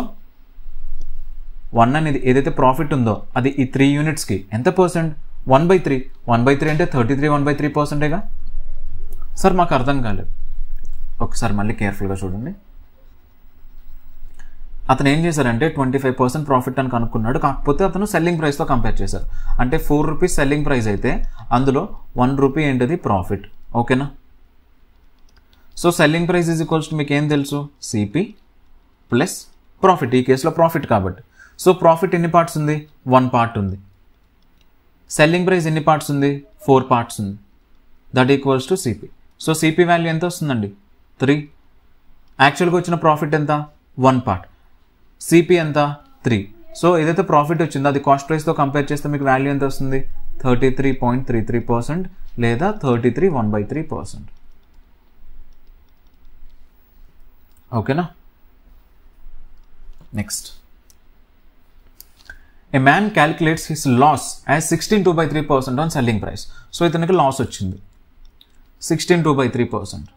1 అనేది ఏదైతే ప్రాఫిట్ ఉందో అది ఈ 3 యూనిట్స్కి ఎంత పర్సెంట్? 1/3. 1/3 అంటే 33 1/3%ఏగా. సార్ మాకు అర్థం కాలేదు, ఒకసారి మళ్ళీ కేర్ఫుల్గా చూడండి. అతను ఏం చేశారంటే 25% ప్రాఫిట్ అని కనుక్కున్నాడు. కాకపోతే అతను సెల్లింగ్ ప్రైస్తో కంపేర్ చేశారు. అంటే 4 రూపీస్ సెల్లింగ్ ప్రైస్ అయితే అందులో 1 రూపీ ఏంటిది? ప్రాఫిట్. ఓకేనా? So selling price is equals to మీకు ఏం తెలుసు? CP plus profit. ఈ కేసులో ప్రాఫిట్ కాబట్టి. సో ప్రాఫిట్ ఎన్ని పార్ట్స్ ఉంది? 1 పార్ట్ ఉంది. సెల్లింగ్ ప్రైస్ ఎన్ని పార్ట్స్ ఉంది? 4 పార్ట్స్ ఉంది. That equals to CP. So CP value ఎంత వస్తుందండి? 3. యాక్చువల్గా వచ్చిన ప్రాఫిట్ ఎంత? 1 పార్ట్. సిపి ఎంత? 3. సో ఏదైతే ప్రాఫిట్ వచ్చిందో అది కాస్ట్ ప్రైస్తో కంపేర్ చేస్తే మీకు వాల్యూ ఎంత వస్తుంది? 33.33% లేదా 33 1/3%. ఓకేనా? Next, a man calculates his loss as 16.2/3% on selling price. So ఇతనికి లాస్ వచ్చింది 16.2/3%.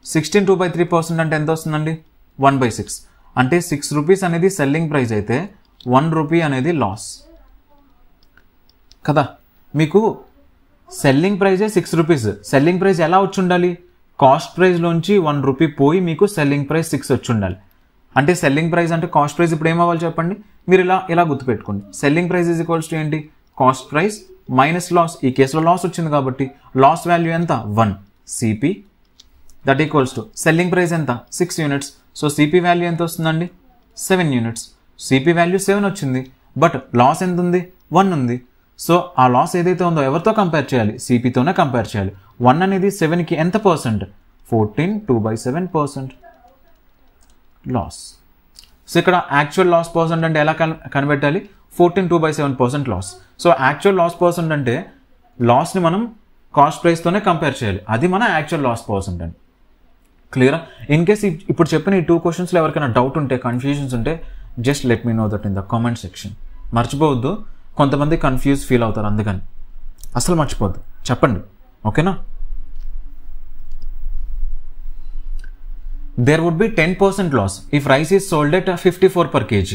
16.2/3% అంటే ఎంత వస్తుందండి? 1/6. అంటే 6 రూపీస్ అనేది సెల్లింగ్ ప్రైస్ అయితే 1 రూపీ అనేది లాస్ కదా. మీకు సెల్లింగ్ ప్రైజే 6 రూపీస్. సెల్లింగ్ ప్రైస్ ఎలా వచ్చి ఉండాలి? కాస్ట్ ప్రైస్లోంచి 1 రూపీ పోయి మీకు సెల్లింగ్ ప్రైస్ 6 వచ్చి ఉండాలి. అంటే సెల్లింగ్ ప్రైస్ అంటే కాస్ట్ ప్రైస్ ఇప్పుడు ఏమవ్వాలి చెప్పండి? మీరు ఇలా గుర్తుపెట్టుకోండి. Selling price is equals to ఏంటి? Cost price minus loss. ఈ కేసులో లాస్ వచ్చింది కాబట్టి లాస్ వాల్యూ ఎంత 1 CP that equals to selling price ఎంత 6 యూనిట్స్. సో సిపి వాల్యూ ఎంత వస్తుందండి 7 యూనిట్స్. సిపి వాల్యూ 7 వచ్చింది, బట్ లాస్ ఎంత ఉంది 1 ఉంది. సో ఆ లాస్ ఏదైతే ఉందో ఎవరితో కంపేర్ చేయాలి, సిపితోనే కంపేర్ చేయాలి. 1 అనేది 7కి ఎంత పర్సెంట్ 14, 2/7% లాస్. సో ఇక్కడ యాక్చువల్ లాస్ పర్సెంట్ అంటే ఎలా కనిపెట్టాలి, 14 2/7% loss. So actual loss percent అంటే లాస్ని మనం కాస్ట్ ప్రైస్తోనే కంపేర్ చేయాలి, అది మన యాక్చువల్ లాస్ పర్సెంట్ అండి. క్లియరా? ఇన్ కేస్ ఇప్పుడు చెప్పిన ఈ 2 క్వశ్చన్స్లో ఎవరికైనా డౌట్ ఉంటే, కన్ఫ్యూజన్స్ ఉంటే just let me know that in the comment section. మర్చిపోవద్దు, కొంతమంది కన్ఫ్యూజ్ ఫీల్ అవుతారు, అందుకని అసలు మర్చిపోవద్దు, చెప్పండి. ఓకేనా? There would be 10% loss if rice is sold at 54 per kg.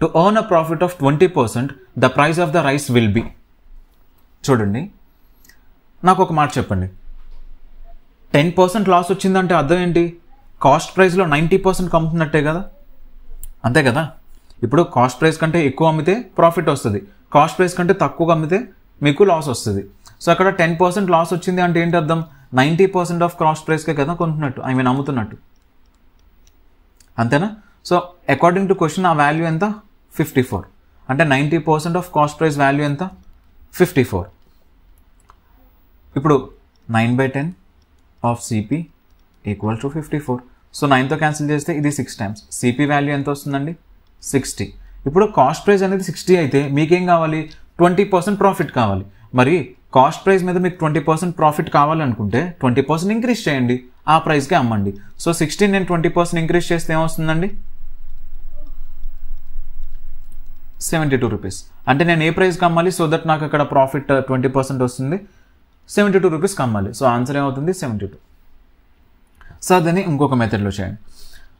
To earn a profit of 20%, the price of the rice will be. చూడండి, నాకు ఒక మాట చెప్పండి. 10% లాస్ వచ్చిందంటే అర్థం ఏంటి? కాస్ట్ ప్రైస్లో 90% అమ్ముతున్నట్టే కదా, అంతే కదా? ఇప్పుడు కాస్ట్ ప్రైస్ కంటే ఎక్కువ అమ్మితే ప్రాఫిట్ వస్తుంది, కాస్ట్ ప్రైస్ కంటే తక్కువగా అమ్మితే మీకు లాస్ వస్తుంది. సో అక్కడ 10% లాస్ వచ్చింది అంటే ఏంటి అర్థం? 90% ఆఫ్ కాస్ట్ ప్రైస్కే కదా కొంటున్నట్టు, అమ్ముతున్నట్టు, అంతేనా? సో అకార్డింగ్ టు క్వశ్చన్ ఆ వాల్యూ ఎంత 54, అంటే 90% ఆఫ్ కాస్ట్ ప్రైస్ వాల్యూ ఎంత 54. ఇప్పుడు 9/10 of CP equal to 54. So 9తో క్యాన్సిల్ చేస్తే ఇది 6 టైమ్స్. సిపి వాల్యూ ఎంత వస్తుందండి 60. ఇప్పుడు కాస్ట్ ప్రైస్ అనేది 60 అయితే మీకేం కావాలి 20% ప్రాఫిట్ కావాలి. మరి కాస్ట్ ప్రైస్ మీద మీకు 20% ప్రాఫిట్ కావాలనుకుంటే 20% ఇంక్రీజ్ చేయండి, ఆ ప్రైస్కి అమ్మండి. సో 16 నేను 20% ఇంక్రీజ్ చేస్తే ఏమొస్తుందండి 72 రూపీస్. అంటే నేను ఏ ప్రైస్కి అమ్మాలి సో దట్ నాకు అక్కడ ప్రాఫిట్ 20% వస్తుంది, 72 రూపీస్కి అమ్మాలి. సో ఆన్సర్ ఏమవుతుంది 72. సో దాన్ని ఇంకొక మెథడ్లో చేయండి.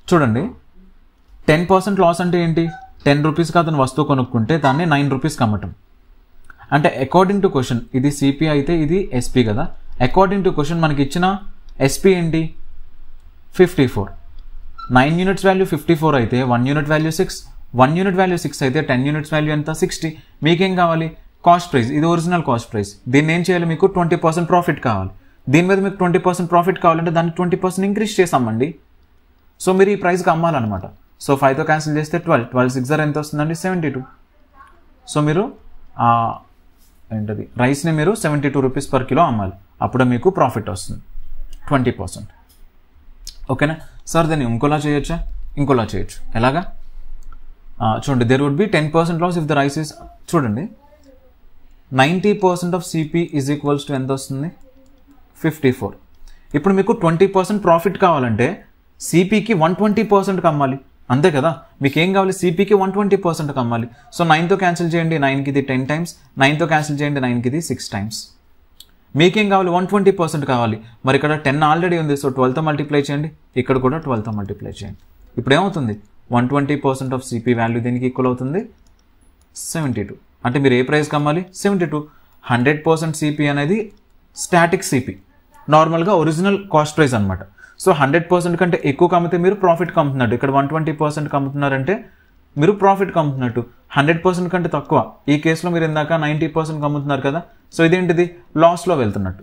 చూడండి, 10% లాస్ అంటే ఏంటి? 10 రూపీస్కి అతను వస్తువు కొనుక్కుంటే దాన్ని 9 రూపీస్కి అమ్మటం. అంటే అకార్డింగ్ టు క్వశ్చన్ ఇది సిపి అయితే ఇది ఎస్పీ కదా. అకార్డింగ్ టు క్వశ్చన్ మనకి ఇచ్చిన ఎస్పీ ఏంటి 54. 9 యూనిట్స్ వాల్యూ 54 అయితే 1 యూనిట్ వాల్యూ 6, 1 యూనిట్ వాల్యూ 6 అయితే 10 యూనిట్స్ వాల్యూ ఎంత 60. మీకేం కావాలి కాస్ట్ ప్రైస్, ఇది ఒరిజినల్ కాస్ట్ ప్రైస్. దీన్ని ఏం చేయాలి, మీకు 20% ప్రాఫిట్ కావాలి. దీని మీద మీకు 20% ప్రాఫిట్ కావాలంటే దాన్ని 20% ఇంక్రీజ్ చేసామండి. సో మీరు ఈ ప్రైస్కి అమ్మాలన్నమాట. సో 5తో క్యాన్సిల్ చేస్తే 12 6 ఎంత వస్తుందండి 72. సో మీరు ఏంటది రైస్ని మీరు 72 రూపీస్ పర్ కిలో అమ్మాలి, అప్పుడు మీకు ప్రాఫిట్ వస్తుంది 20%. ఓకేనా సార్? దాన్ని ఇంకోలా చేయొచ్చా? ఇంకోలా చేయొచ్చు. ఎలాగా చూడండి, there would be 10% loss if the rise is, చూడండి 90% of CP is equals to ఎంత వస్తుంది 54. ఇప్పుడు మీకు 20% ప్రాఫిట్ కావాలంటే సిపికి 120% అమ్మాలి, అంతే కదా? మీకు ఏం కావాలి సిపికి 120% అమ్మాలి. సో 9తో క్యాన్సిల్ చేయండి, 9కి ఇది 10 టైమ్స్, 9తో క్యాన్సిల్ చేయండి, 9కి ఇది 6 టైమ్స్. మీకేం కావాలి 120% కావాలి. మరి ఇక్కడ 10 ఆల్రెడీ ఉంది, సో 12తో మల్టిప్లై చేయండి, ఇక్కడ కూడా 12తో మల్టిప్లై చేయండి. ఇప్పుడు ఏమవుతుంది 120% ఆఫ్ సిపి వాల్యూ దీనికి ఈక్వల్ అవుతుంది 72. అంటే మీరు ఏ ప్రైస్కి అమ్మాలి 72. 100% సిపి అనేది స్టాటిక్ సిపి, నార్మల్గా ఒరిజినల్ కాస్ట్ ప్రైస్ అనమాట. సో 100% కంటే ఎక్కువ అమ్మితే మీరు ప్రాఫిట్కి అమ్ముతున్నట్టు, ఇక్కడ 120% అమ్ముతున్నారంటే మీరు ప్రాఫిట్కి అమ్ముతున్నట్టు. 100% కంటే తక్కువ, ఈ కేసులో మీరు ఇందాక 90% అమ్ముతున్నారు కదా, సో ఇదేంటిది లాస్లో వెళ్తున్నట్టు.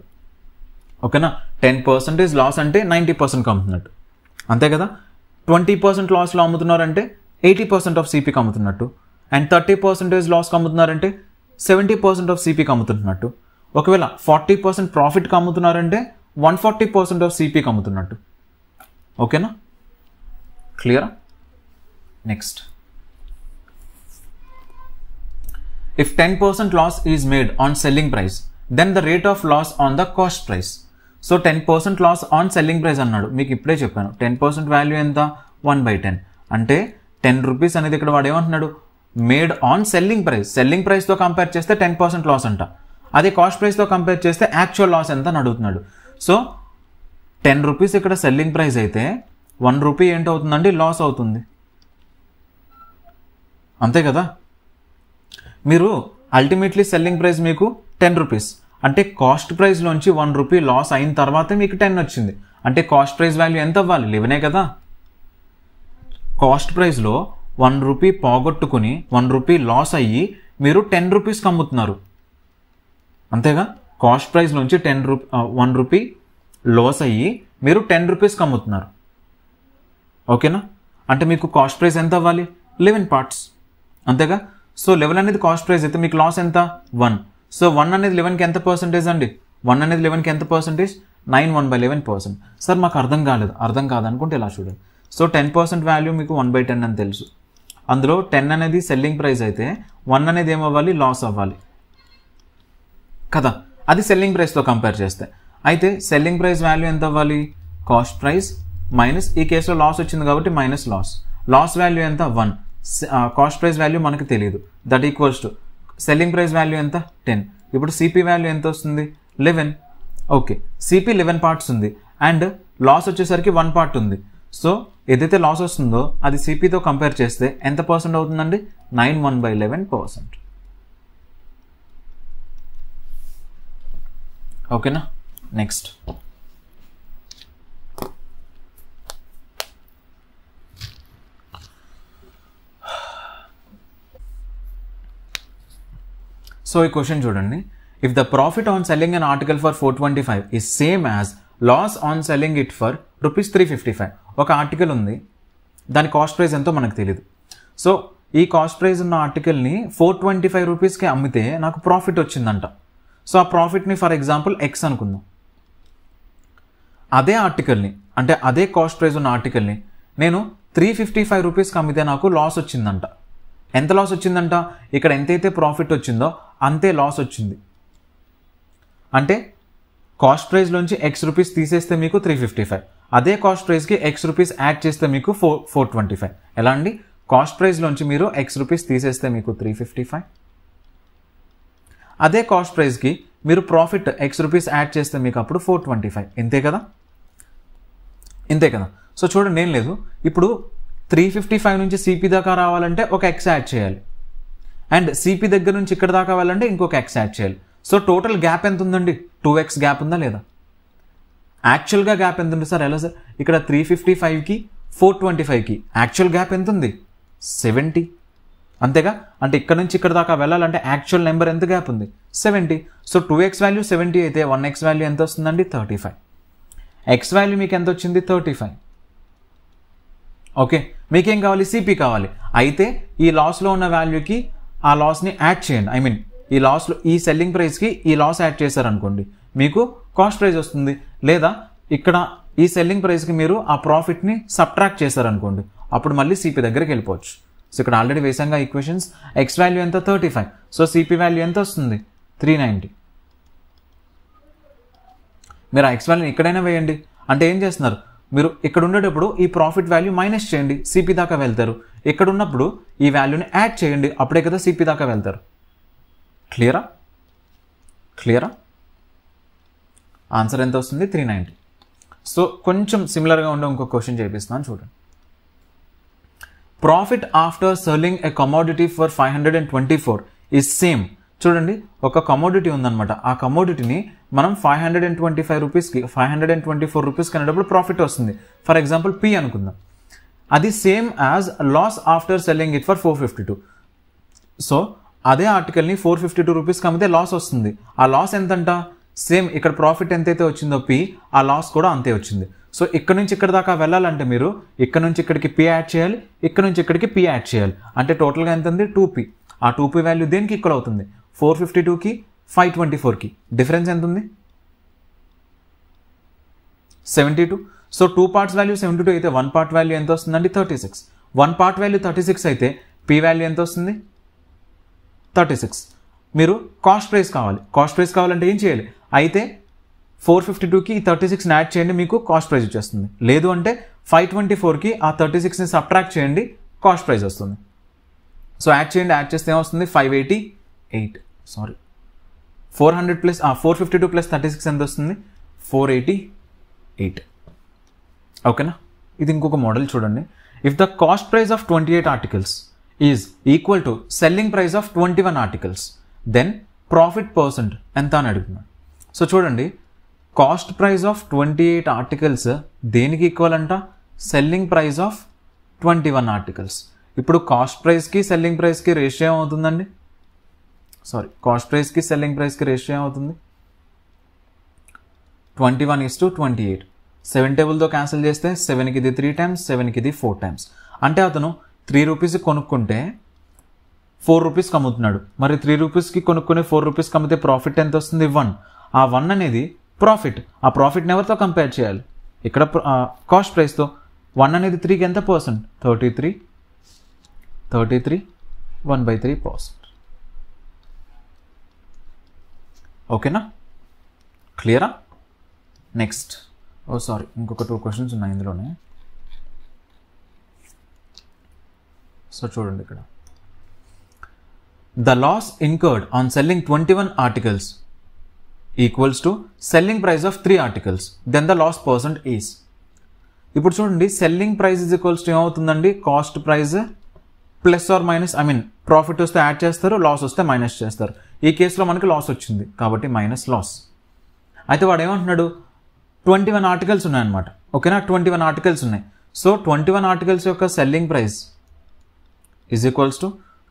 ఓకేనా? 10% లాస్ అంటే 90% అమ్ముతున్నట్టు, అంతే కదా? 20% లాస్లో అమ్ముతున్నారంటే 80% ఆఫ్ సిపికి అమ్ముతున్నట్టు, అండ్ 30% లాస్కి అమ్ముతున్నారంటే 70% ఆఫ్ సిపికి అమ్ముతున్నట్టు. ఒకవేళ 40% ప్రాఫిట్కి అమ్ముతున్నారంటే 140% ఆఫ్ సిపికి అమ్ముతున్నట్టు. ఓకేనా? క్లియరా? Next, if 10% loss is made on selling price, then the rate of loss on the cost price. So 10% loss on selling price అన్నాడు, మీకు ఇప్పుడే చెప్పాను 10% వాల్యూ ఎంత 1/10. అంటే 10 రూపీస్ అనేది ఇక్కడ వాడు ఏమంటున్నాడు made on selling price. Selling ప్రైస్తో కంపేర్ చేస్తే 10% లాస్ అంట, అదే కాస్ట్ ప్రైస్తో కంపేర్ చేస్తే యాక్చువల్ లాస్ ఎంత అని అడుగుతున్నాడు. సో 10 రూపీస్ ఇక్కడ సెల్లింగ్ ప్రైస్ అయితే 1 రూపీ ఏంటవుతుందండి లాస్ అవుతుంది, అంతే కదా? మీరు అల్టిమేట్లీ సెల్లింగ్ ప్రైస్ మీకు 10 రూపీస్, అంటే కాస్ట్ ప్రైస్లోంచి 1 రూపీ లాస్ అయిన తర్వాతే మీకు 10 వచ్చింది. అంటే కాస్ట్ ప్రైస్ వాల్యూ ఎంత అవ్వాలి 11 కదా? కాస్ట్ ప్రైస్లో 1 రూపీ పోగొట్టుకుని 1 రూపీ లాస్ అయ్యి మీరు 10 రూపీస్కి అమ్ముతున్నారు. అంతేగా, కాస్ట్ ప్రైస్ నుంచి 1 రూపీ లాస్ అయ్యి మీరు 10 రూపీస్కి అమ్ముతున్నారు. ఓకేనా, అంటే మీకు కాస్ట్ ప్రైస్ ఎంత అవ్వాలి? 11 పార్ట్స్. అంతేగా, సో 11 అనేది కాస్ట్ ప్రైస్ అయితే మీకు లాస్ ఎంత? 1. సో 1 అనేది 11కి ఎంత పర్సెంటేజ్ అండి? 1 అనేది 11కి ఎంత పర్సెంటేజ్? 9 1/11%. సార్ మాకు అర్థం కాదనుకుంటే ఇలా చూడండి. సో 10% వాల్యూ మీకు 1/10 అని తెలుసు. అందులో 10 అనేది సెల్లింగ్ ప్రైస్ అయితే 1 అనేది ఏమవ్వాలి? లాస్ అవ్వాలి కదా, అది సెల్లింగ్ ప్రైస్తో కంపేర్ చేస్తే. అయితే సెల్లింగ్ ప్రైస్ వాల్యూ ఎంత అవ్వాలి? కాస్ట్ ప్రైస్ మైనస్, ఈ కేసులో లాస్ వచ్చింది కాబట్టి మైనస్ లాస్ వాల్యూ ఎంత? 1. కాస్ట్ ప్రైస్ వాల్యూ మనకు తెలియదు, that equals to selling price value ఎంత? 10. ఇప్పుడు సిపి వాల్యూ ఎంత వస్తుంది? 11. ఓకే, సిపి 11 పార్ట్స్ ఉంది అండ్ లాస్ వచ్చేసరికి 1 పార్ట్ ఉంది. సో ఏదైతే లాస్ వస్తుందో అది సిపితో కంపేర్ చేస్తే ఎంత పర్సెంట్ అవుతుందండి? 9 1/11%. ఓకేనా, నెక్స్ట్ సో ఈ క్వశ్చన్ చూడండి. If the profit on selling an article for 425 is same as loss on selling it for rupees 355. ఒక ఆర్టికల్ ఉంది, దాని కాస్ట్ ప్రైస్ ఎంతో మనకు తెలియదు. సో ఈ కాస్ట్ ప్రైస్ ఉన్న ఆర్టికల్ని 425 రూపీస్కి అమ్మితే నాకు ప్రాఫిట్ వచ్చిందంట. సో ఆ ప్రాఫిట్ని ఫర్ ఎగ్జాంపుల్ ఎక్స్ అనుకుందాం. అదే ఆర్టికల్ని, అంటే అదే కాస్ట్ ప్రైస్ ఉన్న ఆర్టికల్ని నేను 355 రూపీస్కి అమ్మితే నాకు లాస్ వచ్చిందంట. ఎంత లాస్ వచ్చిందంట? ఇక్కడ ఎంతైతే ప్రాఫిట్ వచ్చిందో అంతే లాస్ వచ్చింది. అంటే కాస్ట్ ప్రైస్లోంచి ఎక్స్ రూపీస్ తీసేస్తే మీకు 355, అదే కాస్ట్ ప్రైస్కి ఎక్స్ రూపీస్ యాడ్ చేస్తే మీకు 425. ఎలా అండి? కాస్ట్ ప్రైస్లోంచి మీరు ఎక్స్ రూపీస్ తీసేస్తే మీకు 355, అదే కాస్ట్ ప్రైస్కి మీరు ప్రాఫిట్ ఎక్స్ రూపీస్ యాడ్ చేస్తే మీకు అప్పుడు 425. ఇంతే కదా. సో చూడండి, ఏం లేదు, ఇప్పుడు 355 నుంచి సిపి దాకా రావాలంటే ఒక ఎక్స్ యాడ్ చేయాలి అండ్ సిపి దగ్గర నుంచి ఇక్కడ దాకా వెళ్ళాలంటే ఇంకొక ఎక్స్ యాడ్ చేయాలి. సో టోటల్ గ్యాప్ ఎంత ఉందండి? 2x గ్యాప్ ఉందా లేదా? యాక్చువల్గా గ్యాప్ ఎంత ఉంది సార్? ఎలా సార్? ఇక్కడ 355కి 425కి యాక్చువల్ గ్యాప్ ఎంత ఉంది? 70. అంతేగా, అంటే ఇక్కడ నుంచి ఇక్కడ దాకా వెళ్ళాలంటే యాక్చువల్ నెంబర్ ఎంత గ్యాప్ ఉంది? 70. సో 2x వాల్యూ 70 అయితే 1x వాల్యూ ఎంత వస్తుందండి? 35. x వాల్యూ మీకు ఎంత వచ్చింది? 35. ఓకే, మీకేం కావాలి? సిపి కావాలి. అయితే ఈ లాస్లో ఉన్న వాల్యూకి ఆ లాస్ని యాడ్ చేయండి. ఐ మీన్ ఈ లాస్లో ఈ సెల్లింగ్ ప్రైస్కి ఈ లాస్ యాడ్ చేశారనుకోండి, మీకు కాస్ట్ ప్రైస్ వస్తుంది. లేదా ఇక్కడ ఈ సెల్లింగ్ ప్రైస్కి మీరు ఆ ప్రాఫిట్ని సబ్ట్రాక్ట్ చేశారనుకోండి, అప్పుడు మళ్ళీ సిపి దగ్గరికి వెళ్ళిపోవచ్చు. సో ఇక్కడ ఆల్రెడీ వేసాంగా ఈక్వేషన్స్. ఎక్స్ వాల్యూ ఎంత? 35. సో సిపి వాల్యూ ఎంత వస్తుంది? 390. మీరు ఆ ఎక్స్ వాల్యూని ఎక్కడైనా వేయండి. అంటే ఏం చేస్తున్నారు? మీరు ఇక్కడ ఉండేటప్పుడు ఈ ప్రాఫిట్ వాల్యూ మైనస్ చేయండి, సిపి దాకా వెళ్తారు. ఇక్కడ ఉన్నప్పుడు ఈ వాల్యూని యాడ్ చేయండి, అప్పుడే కదా సిపి దాకా వెళ్తారు. క్లియరా? ఆన్సర్ ఎంత వస్తుంది? 390. సో కొంచెం సిమిలర్గా ఉండే ఇంకో క్వశ్చన్ చేపిస్తున్నాను చూడండి. Profit after selling a commodity for 524 is same. చూడండి, ఒక కమోడిటీ ఉందన్నమాట. ఆ కమోడిటీని మనం 525 రూపీస్కి 524 రూపీస్కి అనేటప్పుడు ప్రాఫిట్ వస్తుంది. ఫర్ ఎగ్జాంపుల్ పి అనుకుందాం. అది same as loss after selling it for 452. So అదే ఆర్టికల్ని 452 రూపీస్కి అమ్మితే లాస్ వస్తుంది. ఆ లాస్ ఎంతంట? సేమ్ ఇక్కడ ప్రాఫిట్ ఎంతైతే వచ్చిందో పి, ఆ లాస్ కూడా అంతే వచ్చింది. సో ఇక్కడ నుంచి ఇక్కడ దాకా వెళ్ళాలంటే మీరు ఇక్కడ నుంచి ఇక్కడికి పి యాడ్ చేయాలి, ఇక్కడ నుంచి ఇక్కడికి పి యాడ్ చేయాలి. అంటే టోటల్గా ఎంత ఉంది? 2p. ఆ 2p వాల్యూ దేనికి ఈక్వల్ అవుతుంది? 452కి 524కి డిఫరెన్స్ ఎంత ఉంది? 72. సో 2 పార్ట్స్ వాల్యూ 72 అయితే 1 పార్ట్ వాల్యూ ఎంత వస్తుందండి? 36. 1 పార్ట్ వాల్యూ 36 అయితే పి వాల్యూ ఎంత వస్తుంది? 36. మీరు కాస్ట్ ప్రైస్ కావాలంటే ఏం చేయాలి? అయితే 452కి ఈ 36ని యాడ్ చేయండి, మీకు కాస్ట్ ప్రైస్ వచ్చేస్తుంది. లేదు అంటే 524కి ఆ 36ని సబ్ట్రాక్ట్ చేయండి, కాస్ట్ ప్రైస్ వస్తుంది. సో యాడ్ చేస్తే ఏమొస్తుంది? 588. 400 ప్లస్ 452 ప్లస్ 36 ఎంత వస్తుంది? 488. ఓకేనా? ఇది ఇంకొక మోడల్ చూడండి. If the cost price of 28 articles is equal to selling price of 21 articles, then profit percent ఎంత అని అడుగుతున్నాడు. సో చూడండి, కాస్ట్ ప్రైస్ ఆఫ్ 28 ఆర్టికల్స్ దేనికి ఈక్వల్ అంట? Selling price of 21 articles. ఇప్పుడు కాస్ట్ ప్రైస్కి సెల్లింగ్ ప్రైస్కి రేషియో ఏమవుతుందండి? కాస్ట్ ప్రైస్కి సెల్లింగ్ ప్రైస్కి రేషియో ఏమవుతుంది 21:28. 7 టేబుల్తో క్యాన్సిల్ చేస్తే 7కి ఇది 3 times, 7కి ఇది 4 times. అంటే అతను 3 రూపీస్కి కొనుక్కుంటే 4 రూపీస్కి అమ్ముతున్నాడు. మరి 3 రూపీస్కి కొనుక్కుని 4 రూపీస్కి అమ్మితే ప్రాఫిట్ ఎంత వస్తుంది 1. ఆ 1 అనేది ప్రాఫిట్. ఆ ప్రాఫిట్ని ఎవరితో కంపేర్ చేయాలి? ఇక్కడ కాస్ట్ ప్రైస్తో. 1 అనేది 3కి ఎంత పర్సెంట్? 33 1/3%. ఓకేనా? క్లియరా? నెక్స్ట్ ఇంకొక 2 questions ఉన్నాయి ఇందులోనే. సో చూడండి ఇక్కడ. The loss incurred on selling 21 articles equals to selling price of 3 articles. Then the loss percent is. ఇప్పుడు చూడండి, selling price is equals to ఏమవుతుందండి? Cost price plus or minus, profit వస్తే add చేస్తారు, loss వస్తే minus చేస్తారు. ఈ కేసులో మనకి లాస్ వచ్చింది కాబట్టి మైనస్ లాస్. అయితే వాడు ఏమంటున్నాడు? 21 ఆర్టికల్స్ ఉన్నాయన్నమాట. ఓకేనా? 21 ఆర్టికల్స్ ఉన్నాయి. సో 21 ఆర్టికల్స్ యొక్క selling price is equals to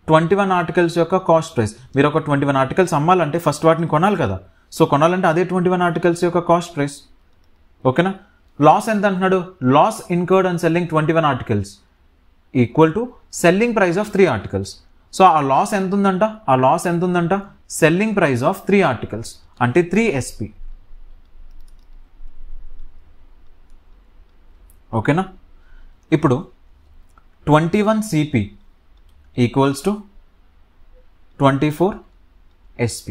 21 articles యొక్క కాస్ట్ ప్రైస్. మీరు ఒక 21 ఆర్టికల్స్ అమ్మాలంటే ఫస్ట్ వాటిని కొనాలి కదా. సో కొనాలంటే అదే 21 ఆర్టికల్స్ యొక్క కాస్ట్ ప్రైస్. ఓకేనా? లాస్ ఎంత అంటున్నాడు? Loss incurred on selling 21 articles equal to selling price of 3 articles. So ఆ లాస్ ఎంత ఉందంట? సెల్లింగ్ ప్రైస్ ఆఫ్ 3 ఆర్టికల్స్ అంటే 3 SP. ఓకేనా? ఇప్పుడు 21 CP ఈక్వల్స్ టు 24 SP.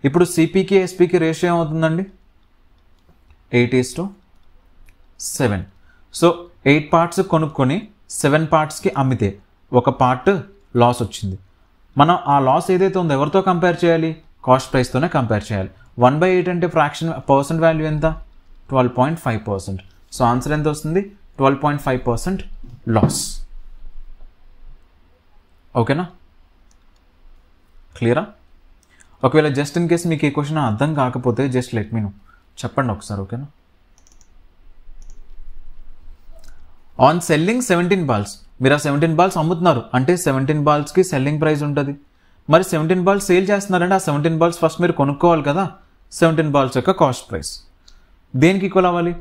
ఇప్పుడు సిపికి ఎస్పికి రేషియో ఏమవుతుందండి? 8:7. సో 8 parts కొనుక్కొని 7 partsకి అమ్మితే ఒక పార్ట్ లాస్ వచ్చింది. మనం ఆ లాస్ ఏదైతే ఉందో ఎవరితో కంపేర్ చేయాలి? కాస్ట్ ప్రైస్తోనే కంపేర్ చేయాలి. 1/8 అంటే పర్సెంట్ వాల్యూ ఎంత? 12.5%. సో ఆన్సర్ ఎంత వస్తుంది? 12.5% లాస్. ఓకేనా? క్లియరా? ఒకవేళ జస్ట్ ఇన్ కేస్ మీకు ఈ క్వశ్చన్ అర్థం కాకపోతే జస్ట్ లెట్ మీ నో, చెప్పండి ఒకసారి. ఓకేనా? ఆన్ సెల్లింగ్ 17 balls, మీరు ఆ 17 balls అమ్ముతున్నారు అంటే 17 balls సెల్లింగ్ ప్రైస్ ఉంటుంది. మరి 17 balls సేల్ చేస్తున్నారంటే ఆ 17 balls ఫస్ట్ మీరు కొనుక్కోవాలి కదా. 17 balls యొక్క కాస్ట్ ప్రైస్ దేనికి ఈక్వల్ అవ్వాలి?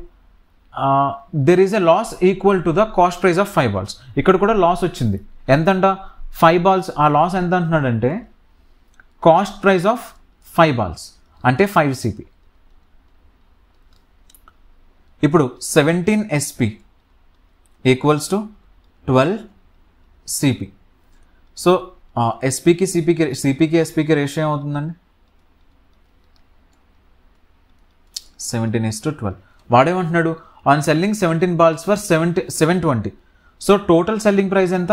There is a loss equal to the cost price of 5 balls. ఇక్కడ కూడా లాస్ వచ్చింది. ఎంతంట? 5 balls. ఆ లాస్ ఎంత అంటున్నాడంటే కాస్ట్ ప్రైస్ ఆఫ్ 5 balls అంటే 5 CP. ఇప్పుడు 17 SP ఈక్వల్స్ టు 12 CP. సో ఎస్పీకి సిపికి ఎస్పీకి రేషియో ఏమవుతుందండి? 17:12. వాడేమంటున్నాడు? On selling 17 balls for 720. So total selling price ఎంత?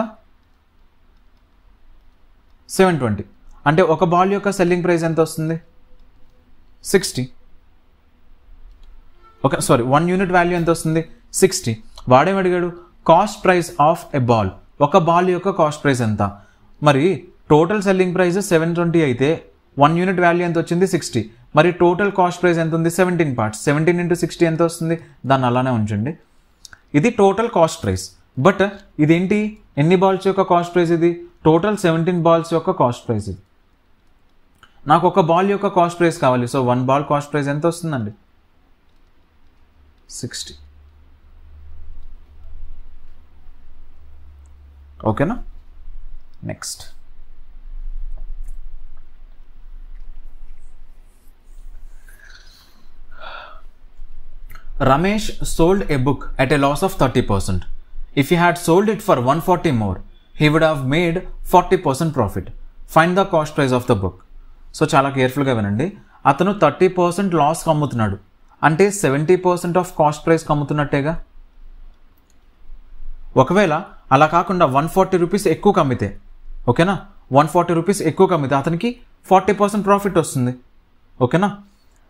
720. అంటే ఒక బాల్ యొక్క సెల్లింగ్ ప్రైస్ ఎంత వస్తుంది? 60. ఓకే, 1 యూనిట్ వాల్యూ ఎంత వస్తుంది? 60. వాడేమడిగాడు? Cost price of a ball. ఒక బాల్ యొక్క కాస్ట్ ప్రైస్ ఎంత? మరి టోటల్ సెల్లింగ్ ప్రైస్ 720 అయితే 1 యూనిట్ వాల్యూ ఎంత వచ్చింది? 60. మరి టోటల్ కాస్ట్ ప్రైస్ ఎంత ఉంది? 17 parts. 17 into 60 ఎంత వస్తుంది? దాన్ని అలానే ఉంచండి. ఇది టోటల్ కాస్ట్ ప్రైస్. బట్ ఇదేంటి? ఎన్ని బాల్స్ యొక్క కాస్ట్ ప్రైస్ ఇది? టోటల్ 17 balls యొక్క కాస్ట్ ప్రైస్ ఇది. నాకు ఒక బాల్ యొక్క కాస్ట్ ప్రైస్ కావాలి. సో 1 ball కాస్ట్ ప్రైస్ ఎంత వస్తుందండి? 60. ఓకేనా? Next Ramesh sold a book at a loss of 30%. If he had sold it for 140 more, he would have made 40% profit. Find the cost price of the book. So చాలా కేర్ఫుల్గా వినండి. అతను 30% లాస్కి అమ్ముతున్నాడు అంటే 70% ఆఫ్ కాస్ట్ ప్రైస్కి అమ్ముతున్నట్టేగా. ఒకవేళ అలా కాకుండా 140 రూపీస్ ఎక్కువ కమ్మితే, ఓకేనా, 140 రూపీస్ ఎక్కువ కమ్మితే అతనికి 40% ప్రాఫిట్ వస్తుంది. ఓకేనా?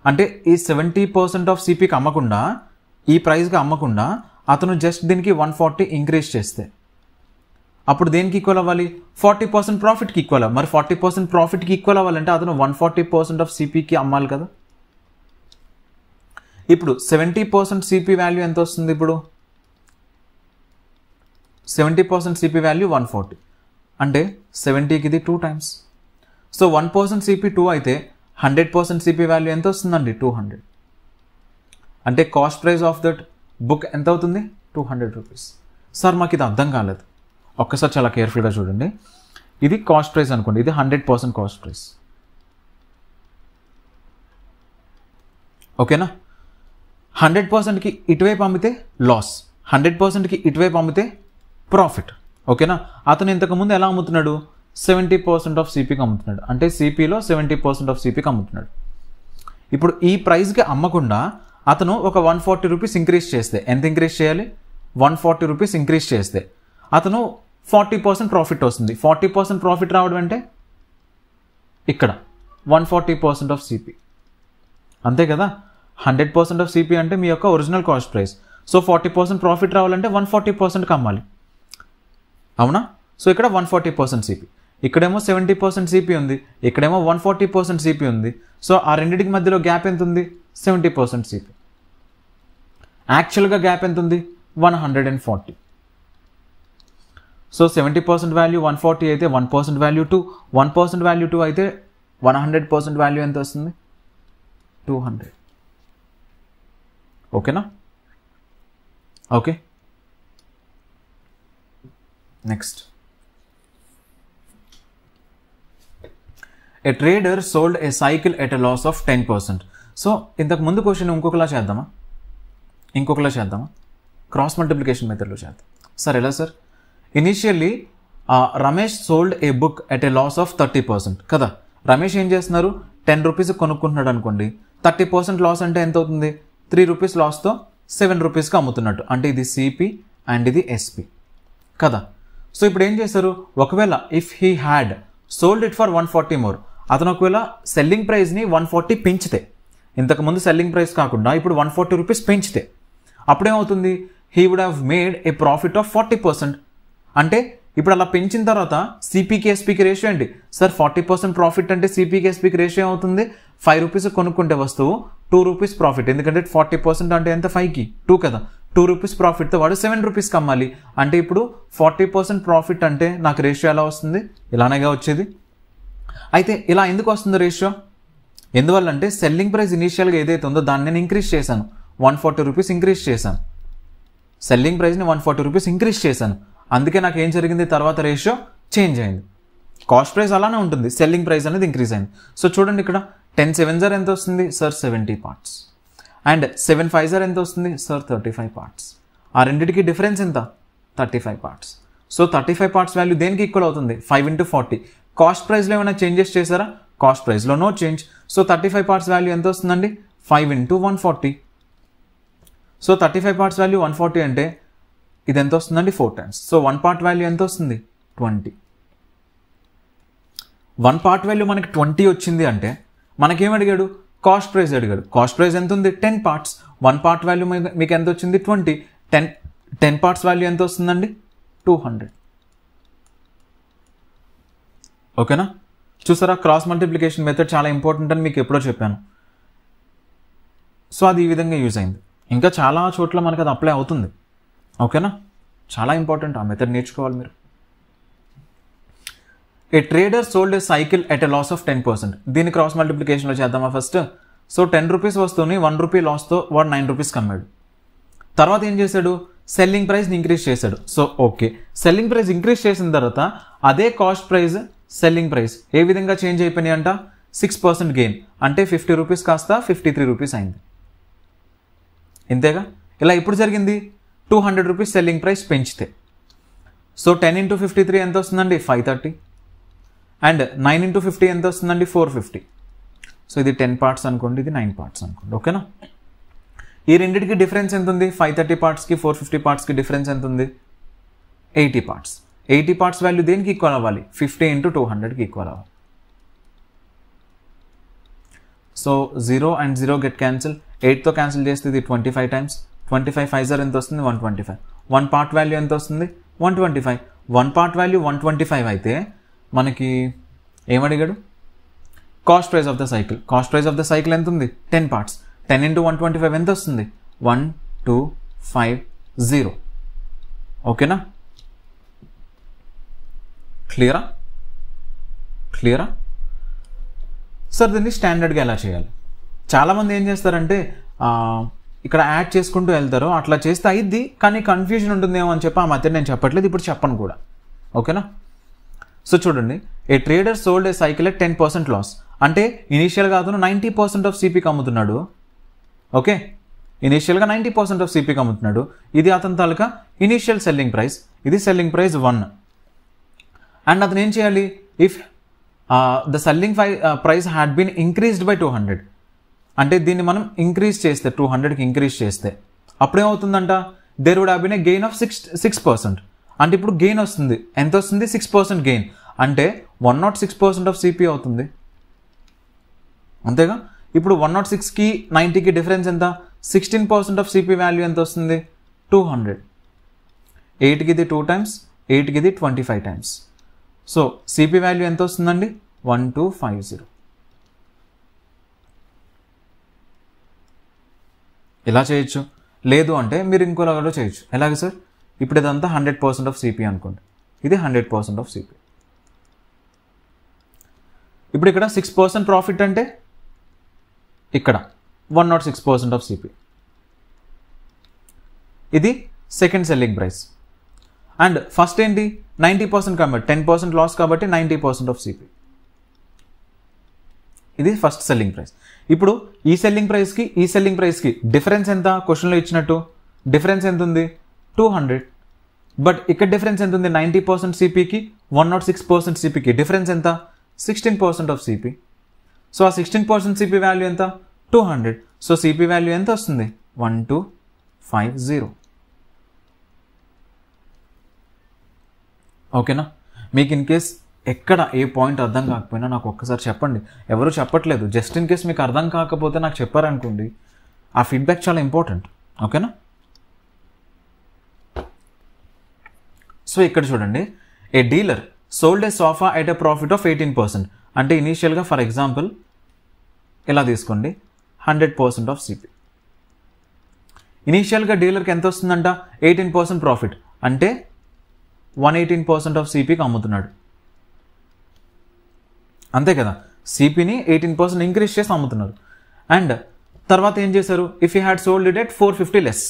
అంటే ఈ 70% ఆఫ్ సిపికి అమ్మకుండా, ఈ ప్రైస్గా అమ్మకుండా అతను జస్ట్ దీనికి 140 ఇంక్రీజ్ చేస్తే అప్పుడు దేనికి ఈక్వల్ అవ్వాలి? 40% ప్రాఫిట్కి ఈక్వల్. మరి 40% ప్రాఫిట్కి ఈక్వల్ అవ్వాలంటే అతను 140% ఆఫ్ సిపికి అమ్మాలి కదా. ఇప్పుడు 70% సిపి వాల్యూ ఎంత వస్తుంది? ఇప్పుడు 70% సిపి వాల్యూ 140 అంటే 70కి ఇది 2 times. సో 1% సిపి 2 అయితే 100% సిపి వాల్యూ ఎంత వస్తుందండి 200. అంటే cost price of that book ఎంత అవుతుంది 200 రూపీస్. సార్ మాకు ఇది అర్థం కాలేదు, ఒక్కసారి చాలా కేర్ఫుల్గా చూడండి. ఇది కాస్ట్ ప్రైస్ అనుకోండి, ఇది 100% కాస్ట్ ప్రైస్. ఓకేనా? 100%కి ఇటువైపు అమ్మితే లాస్, 100%కి ఇటువైపు అమ్మితే ప్రాఫిట్. ఓకేనా? అతను ఇంతకుముందు ఎలా అమ్ముతున్నాడు 70% ఆఫ్ సిపికి అమ్ముతున్నాడు, అంటే సిపిలో 70% ఆఫ్ సిపికి అమ్ముతున్నాడు. ఇప్పుడు ఈ ప్రైస్కి అమ్మకుండా అతను ఒక 140 రూపీస్ ఇంక్రీజ్ చేస్తే, ఎంత ఇంక్రీజ్ చేయాలి 140 రూపీస్ ఇంక్రీజ్ చేస్తే అతను 40% ప్రాఫిట్ వస్తుంది. 40% ప్రాఫిట్ రావడం అంటే ఇక్కడ 140% ఆఫ్ సిపి, అంతే కదా. 100% ఆఫ్ సిపి అంటే మీ యొక్క original cost price. So 40% profit రావాలంటే 140%కి అమ్మాలి, అవునా? సో ఇక్కడ 140% సిపి, ఇక్కడేమో 70% సిపి ఉంది, ఇక్కడేమో 140% సిపి ఉంది. సో ఆ రెండింటికి మధ్యలో గ్యాప్ ఎంత ఉంది 70% సిపి. యాక్చువల్గా గ్యాప్ ఎంత ఉంది 140. సో 70% వాల్యూ 140 అయితే 1% వాల్యూ 2, 1% వాల్యూ 2 అయితే 100% వాల్యూ ఎంత వస్తుంది 200. ఓకేనా? Okay, next. A trader sold a cycle at a loss of 10%. So ఇంతకు ముందు క్వశ్చన్ ఇంకొకలా చేద్దామా, క్రాస్ మల్టిప్లికేషన్ మెథడ్లో చేద్దాం. సార్ ఎలా sir? Initially Ramesh sold a book at a loss of 30% కదా. రమేష్ ఏం చేస్తున్నారు 10 రూపీస్ కొనుక్కుంటున్నాడు అనుకోండి, 30% లాస్ అంటే ఎంత అవుతుంది 3 రూపీస్ లాస్తో 7 రూపీస్కి అమ్ముతున్నట్టు, అంటే ఇది సిపి అండ్ ఇది ఎస్పి కదా. సో ఇప్పుడు ఏం చేశారు, ఒకవేళ if he had sold it for 140 more, అతను ఒకవేళ సెల్లింగ్ ప్రైస్ని 140 పెంచితే, ఇంతకుముందు సెల్లింగ్ ప్రైస్ కాకుండా ఇప్పుడు 140 రూపీస్ పెంచితే అప్పుడేమవుతుంది he would have made a profit of 40%. అంటే ఇప్పుడు అలా పెంచిన తర్వాత సిపికి ఎస్పీకి రేషియో ఏంటి సార్ 40% ప్రాఫిట్ అంటే సిపికి ఎస్పీకి రేషియో అవుతుంది 5 రూపీస్ కొనుక్కుంటే వస్తువు 2 రూపీస్ ప్రాఫిట్, ఎందుకంటే 40% అంటే ఎంత 5కి 2 కదా, 2 రూపీస్ ప్రాఫిట్తో వాడు 7 రూపీస్కి అమ్మాలి. అంటే ఇప్పుడు 40% ప్రాఫిట్ అంటే నాకు రేషియో ఎలా వస్తుంది ఇలానేగా వచ్చేది. అయితే ఇలా ఎందుకు వస్తుంది రేషియో, ఎందువల్ల అంటే సెల్లింగ్ ప్రైస్ ఇనీషియల్గా ఏదైతే ఉందో దాన్ని నేను ఇంక్రీజ్ చేశాను, 140 రూపీస్ ఇంక్రీజ్ చేశాను, సెల్లింగ్ ప్రైస్ని 140 రూపీస్ ఇంక్రీజ్ చేశాను. అందుకే నాకు ఏం జరిగింది తర్వాత రేషియో చేంజ్ అయింది. కాస్ట్ ప్రైస్ అలానే ఉంటుంది, సెల్లింగ్ ప్రైస్ అనేది ఇంక్రీజ్ అయింది. సో చూడండి ఇక్కడ 10 7s ఎంత వస్తుంది సార్ 70 పార్ట్స్, అండ్ 7 5s ఎంత వస్తుంది సార్ 35 పార్ట్స్. ఆ రెండింటికి డిఫరెన్స్ ఎంత 35 పార్ట్స్. సో 35 పార్ట్స్ వాల్యూ దేనికి ఈక్వల్ అవుతుంది 5 into 40. కాస్ట్ ప్రైస్లో ఏమైనా చేంజెస్ చేశారా, కాస్ట్ ప్రైస్లో no change. So 35 parts value ఎంత వస్తుందండి 5 into 140. సో 35 పార్ట్స్ వాల్యూ 140 అంటే ఇది ఎంత వస్తుందండి 4 times. సో 1 part వాల్యూ ఎంత వస్తుంది 20. 1 part వాల్యూ మనకి 20 వచ్చింది అంటే మనకేం అడిగాడు కాస్ట్ ప్రైస్ అడిగాడు. కాస్ట్ ప్రైస్ ఎంత ఉంది 10 parts. 1 part వాల్యూ మీకు ఎంత వచ్చింది 20. 10 parts వాల్యూ ఎంత వస్తుందండి 200. ఓకేనా? చూసారా క్రాస్ మల్టిప్లికేషన్ మెథడ్ చాలా ఇంపార్టెంట్ అని మీకు ఎప్పుడో చెప్పాను. సో అది ఈ విధంగా యూజ్ అయింది, ఇంకా చాలా చోట్ల మనకు అది అప్లై అవుతుంది. ఓకేనా? చాలా ఇంపార్టెంట్, ఆ మెథడ్ నేర్చుకోవాలి మీరు. A trader sold a cycle at a loss of 10%. దీన్ని క్రాస్ మల్టిప్లికేషన్లో చేద్దామా ఫస్ట్. సో 10 రూపీస్ వస్తువుని 1 రూపీ లాస్తో వాడు 9 రూపీస్కి అమ్మాడు. తర్వాత ఏం చేశాడు సెల్లింగ్ ప్రైస్ని ఇంక్రీజ్ చేశాడు. So okay, selling price increase చేసిన తర్వాత అదే కాస్ట్ ప్రైస్ సెల్లింగ్ ప్రైస్ ఏ విధంగా చేంజ్ అయిపోయినాయి అంట 6% గెయిన్, అంటే 50 రూపీస్ కాస్త 53 రూపీస్ అయింది. ఇంతేగా. ఇలా ఇప్పుడు జరిగింది 200 రూపీస్ సెల్లింగ్ ప్రైస్ పెంచితే. సో 10 into 53 ఎంత వస్తుందండి 530, అండ్ 9 into 50 ఎంత వస్తుందండి 450. సో ఇది 10 parts అనుకోండి, ఇది 9 parts అనుకోండి. ఓకేనా? ఈ రెండింటికి డిఫరెన్స్ ఎంత ఉంది 530 partsకి 450 partsకి డిఫరెన్స్ ఎంత ఉంది 80 parts. 80 parts వాల్యూ దేనికి ఈక్వల్ అవ్వాలి 50 into 200కి ఈక్వల్ అవ్వాలి. సో 0 and 0 గెట్ క్యాన్సిల్, 8తో క్యాన్సిల్ చేస్తే ఇది 25 times. 25 5s ఎంత వస్తుంది 125. 1 part వాల్యూ ఎంత వస్తుంది 125. 1 part వాల్యూ 125 అయితే మనకి ఏమడిగాడు cost price of the cycle. Cost price of the cycle ఎంత ఉంది 10 parts. 10 into 125 ఎంత వస్తుంది 1250. ఓకేనా? క్లియరా? సార్ దీన్ని స్టాండర్డ్గా ఎలా చేయాలి? చాలామంది ఏం చేస్తారంటే ఇక్కడ యాడ్ చేసుకుంటూ వెళ్తారు, అట్లా చేస్తే అయిద్ది, కానీ కన్ఫ్యూజన్ ఉంటుందేమో అని చెప్పి ఆ మధ్య నేను చెప్పట్లేదు, ఇప్పుడు చెప్పను కూడా. ఓకేనా? సో చూడండి, a trader sold a cycle at 10% loss. అంటే ఇనీషియల్గా అతను 90% ఆఫ్ సిపికి అమ్ముతున్నాడు. ఓకే, ఇనీషియల్గా 90% ఆఫ్ సిపికి అమ్ముతున్నాడు. ఇది అతని తాలూకా ఇనీషియల్ సెల్లింగ్ ప్రైస్, ఇది సెల్లింగ్ ప్రైస్ 1. అండ్ అతను ఏం చేయాలి? If the selling price had been increased by 200, అంటే దీన్ని మనం ఇంక్రీజ్ చేస్తే 200కి ఇంక్రీజ్ చేస్తే అప్పుడేమవుతుందంట? There would have been a gain of 6%. అంటే ఇప్పుడు గెయిన్ వస్తుంది, ఎంత వస్తుంది? 6% గెయిన్, అంటే 106% ఆఫ్ సిపి అవుతుంది. అంతేగా? ఇప్పుడు 106కి 90కి డిఫరెన్స్ ఎంత? 16% ఆఫ్ సిపి వాల్యూ ఎంత వస్తుంది? 200. 8కి ఇది 2 times, 8కి ఇది 25 times. సో సిపి వాల్యూ ఎంత వస్తుందండి? 1250. ఇలా చేయొచ్చు. లేదు అంటే మీరు ఇంకోలాగా చేయొచ్చు. ఎలాగే సార్? ఇప్పుడు ఇదంతా 100% ఆఫ్ సిపి అనుకోండి, ఇది 100% ఆఫ్ సిపి. ఇప్పుడు ఇక్కడ 6% ప్రాఫిట్ అంటే ఇక్కడ 106% ఆఫ్ సిపి. ఇది second selling price. And first ఏంటి? 90% కన్వర్ట్, 10% లాస్ కాబట్టి 90% ఆఫ్ సిపి. ఇది ఫస్ట్ సెల్లింగ్ ప్రైస్. ఇప్పుడు ఈ సెల్లింగ్ ప్రైస్కి ఈ సెల్లింగ్ ప్రైస్కి డిఫరెన్స్ ఎంత? క్వశ్చన్లో ఇచ్చినట్టు డిఫరెన్స్ ఎంత ఉంది? 200. బట్ ఇక్కడ డిఫరెన్స్ ఎంత ఉంది? 90% సిపికి 106% సిపికి డిఫరెన్స్ ఎంత? 16% ఆఫ్ సిపి. సో ఆ 16% సిపి వాల్యూ ఎంత? 200. సో సిపి వాల్యూ ఎంత వస్తుంది? 1250. ఓకేనా? మీకు ఇన్ కేస్ ఎక్కడ ఏ పాయింట్ అర్థం కాకపోయినా నాకు ఒక్కసారి చెప్పండి. ఎవరు చెప్పట్లేదు, జస్ట్ ఇన్ కేస్ మీకు అర్థం కాకపోతే నాకు చెప్పారనుకోండి, ఆ ఫీడ్బ్యాక్ చాలా ఇంపార్టెంట్. ఓకేనా? సో ఇక్కడ చూడండి, a dealer sold a sofa at a profit of 18%. అంటే ఇనీషియల్గా ఫర్ ఎగ్జాంపుల్ ఇలా తీసుకోండి, 100% ఆఫ్ సిపి. ఇనీషియల్గా డీలర్కి ఎంత వస్తుందంట? 18% ప్రాఫిట్, అంటే 118% ఆఫ్ సిపికి అమ్ముతున్నాడు. అంతే కదా? సిపిని 18% ఇంక్రీజ్ చేసి అమ్ముతున్నారు. అండ్ తర్వాత ఏం చేశారు? If you had sold it at 450 less,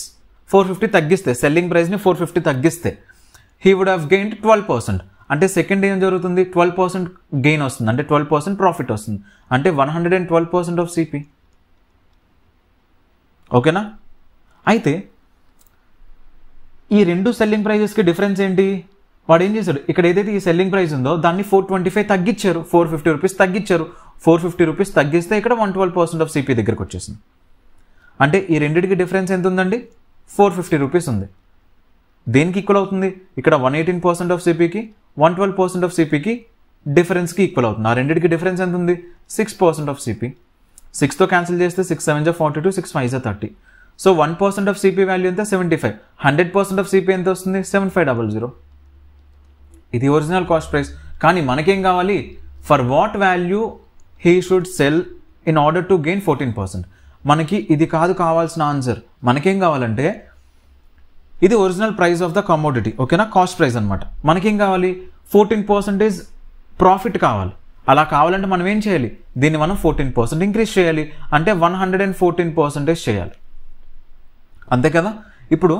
450 తగ్గిస్తే, సెల్లింగ్ ప్రైస్ని 450 తగ్గిస్తే హీ వుడ్ హ్యావ్ గెయిన్డ్ 12%. అంటే సెకండ్ ఏం జరుగుతుంది? 12% గెయిన్ వస్తుంది, అంటే 12% ప్రాఫిట్ వస్తుంది, అంటే 112% ఆఫ్ సిపి. ఓకేనా? అయితే ఈ రెండు సెల్లింగ్ ప్రైజెస్కి డిఫరెన్స్ ఏంటి? వాడు ఏం చేశాడు? ఇక్కడ ఏదైతే ఈ సెల్లింగ్ ప్రైస్ ఉందో దాన్ని 425 తగ్గించారు, 450 రూపీస్ తగ్గించారు. 450 రూపీస్ తగ్గిస్తే ఇక్కడ 112% ఆఫ్ సిపి దగ్గరకు వచ్చేసింది. అంటే ఈ రెండింటికి డిఫరెన్స్ ఎంత ఉందండి? 450 రూపీస్ ఉంది. దేనికి ఈక్వల్ అవుతుంది? ఇక్కడ 118% ఆఫ్ సిపికి 112% ఆఫ్ సిపికి డిఫరెన్స్కి ఈక్వల్ అవుతుంది. ఆ రెండింటికి డిఫరెన్స్ ఎంత ఉంది? 6% ఆఫ్ సిపి. 6తో క్యాన్సిల్ చేస్తే 6 7 42, 6 5 30. సో 1% ఆఫ్ సిపి వాల్యూ ఎంత? 75. 100% ఆఫ్ సిపి ఎంత వస్తుంది? 7500. ఇది ఒరిజినల్ కాస్ట్ ప్రైస్. కానీ మనకేం కావాలి? For what value he should cell in order to gain 14%. మనకి ఇది కాదు కావాల్సిన ఆన్సర్. మనకేం కావాలంటే ఇది original price of the commodity. ఓకేనా? కాస్ట్ ప్రైస్ అనమాట. మనకేం కావాలి? 14% ప్రాఫిట్ కావాలి. అలా కావాలంటే మనం ఏం చేయాలి? దీన్ని మనం 14% ఇంక్రీజ్ చేయాలి, అంటే 114% చేయాలి. అంతే కదా? ఇప్పుడు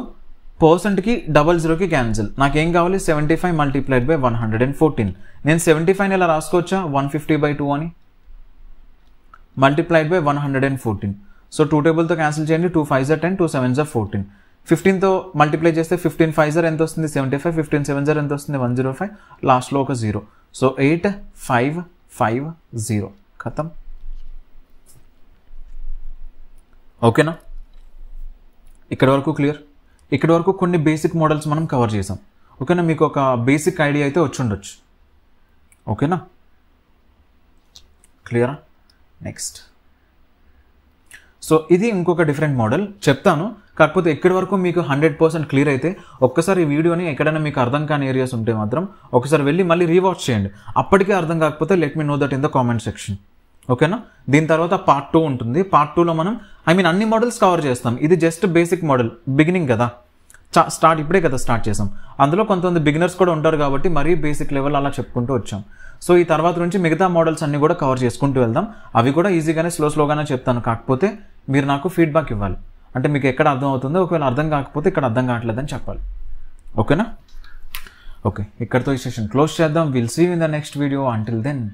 పర్సెంట్కి 00కి క్యాన్సిల్. నాకేం కావాలి? 75 మల్టిప్లైడ్ బై 114. నేను 75 ఇలా రాసుకోవచ్చా? 150/2 అని, మల్టిప్లైడ్ బై 114. సో 2 టేబుల్తో క్యాన్సిల్ చేయండి. 2 5 10, 2 7 14. 15తో మల్టిప్లై చేస్తే 15 5 ఎంత వస్తుంది? 75. 15 7 ఎంత వస్తుంది? 105. లాస్ట్లో ఒక 0. సో 8550. ఖతం. ఓకేనా? ఇక్కడ వరకు క్లియర్? ఇక్కడ వరకు కొన్ని బేసిక్ మోడల్స్ మనం కవర్ చేసాం. ఓకేనా? మీకు ఒక బేసిక్ ఐడియా అయితే వచ్చి ఉండొచ్చు. ఓకేనా? క్లియరా? నెక్స్ట్. సో ఇది ఇంకొక డిఫరెంట్ మోడల్ చెప్తాను. కాకపోతే ఎక్కడి వరకు మీకు 100% క్లియర్ అయితే ఒక్కసారి ఈ వీడియోని ఎక్కడైనా మీకు అర్థం కాని ఏరియాస్ ఉంటే మాత్రం ఒకసారి వెళ్ళి మళ్ళీ రీవాచ్ చేయండి. అప్పటికే అర్థం కాకపోతే let me know that in the comment section. ఓకేనా? దీని తర్వాత పార్ట్ 2 ఉంటుంది. పార్ట్ 2లో మనం అన్ని మోడల్స్ కవర్ చేస్తాం. ఇది జస్ట్ బేసిక్ మోడల్, బిగినింగ్ కదా. స్టార్ట్ ఇప్పుడే కదా స్టార్ట్ చేసాం. అందులో కొంతమంది బిగినర్స్ కూడా ఉంటారు కాబట్టి మరీ బేసిక్ లెవెల్ అలా చెప్పుకుంటూ వచ్చాం. సో ఈ తర్వాత నుంచి మిగతా మోడల్స్ అన్నీ కూడా కవర్ చేసుకుంటూ వెళ్దాం. అవి కూడా ఈజీగానే స్లోగానే చెప్తాను. కాకపోతే మీరు నాకు ఫీడ్బ్యాక్ ఇవ్వాలి. అంటే మీకు ఎక్కడ అర్థం అవుతుందో, ఒకవేళ అర్థం కాకపోతే ఇక్కడ అర్థం కావట్లేదని చెప్పాలి. ఓకేనా? ఓకే, ఇక్కడితో ఈ సెషన్ క్లోజ్ చేద్దాం. Will see you in the next video. Until then,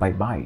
bye bye.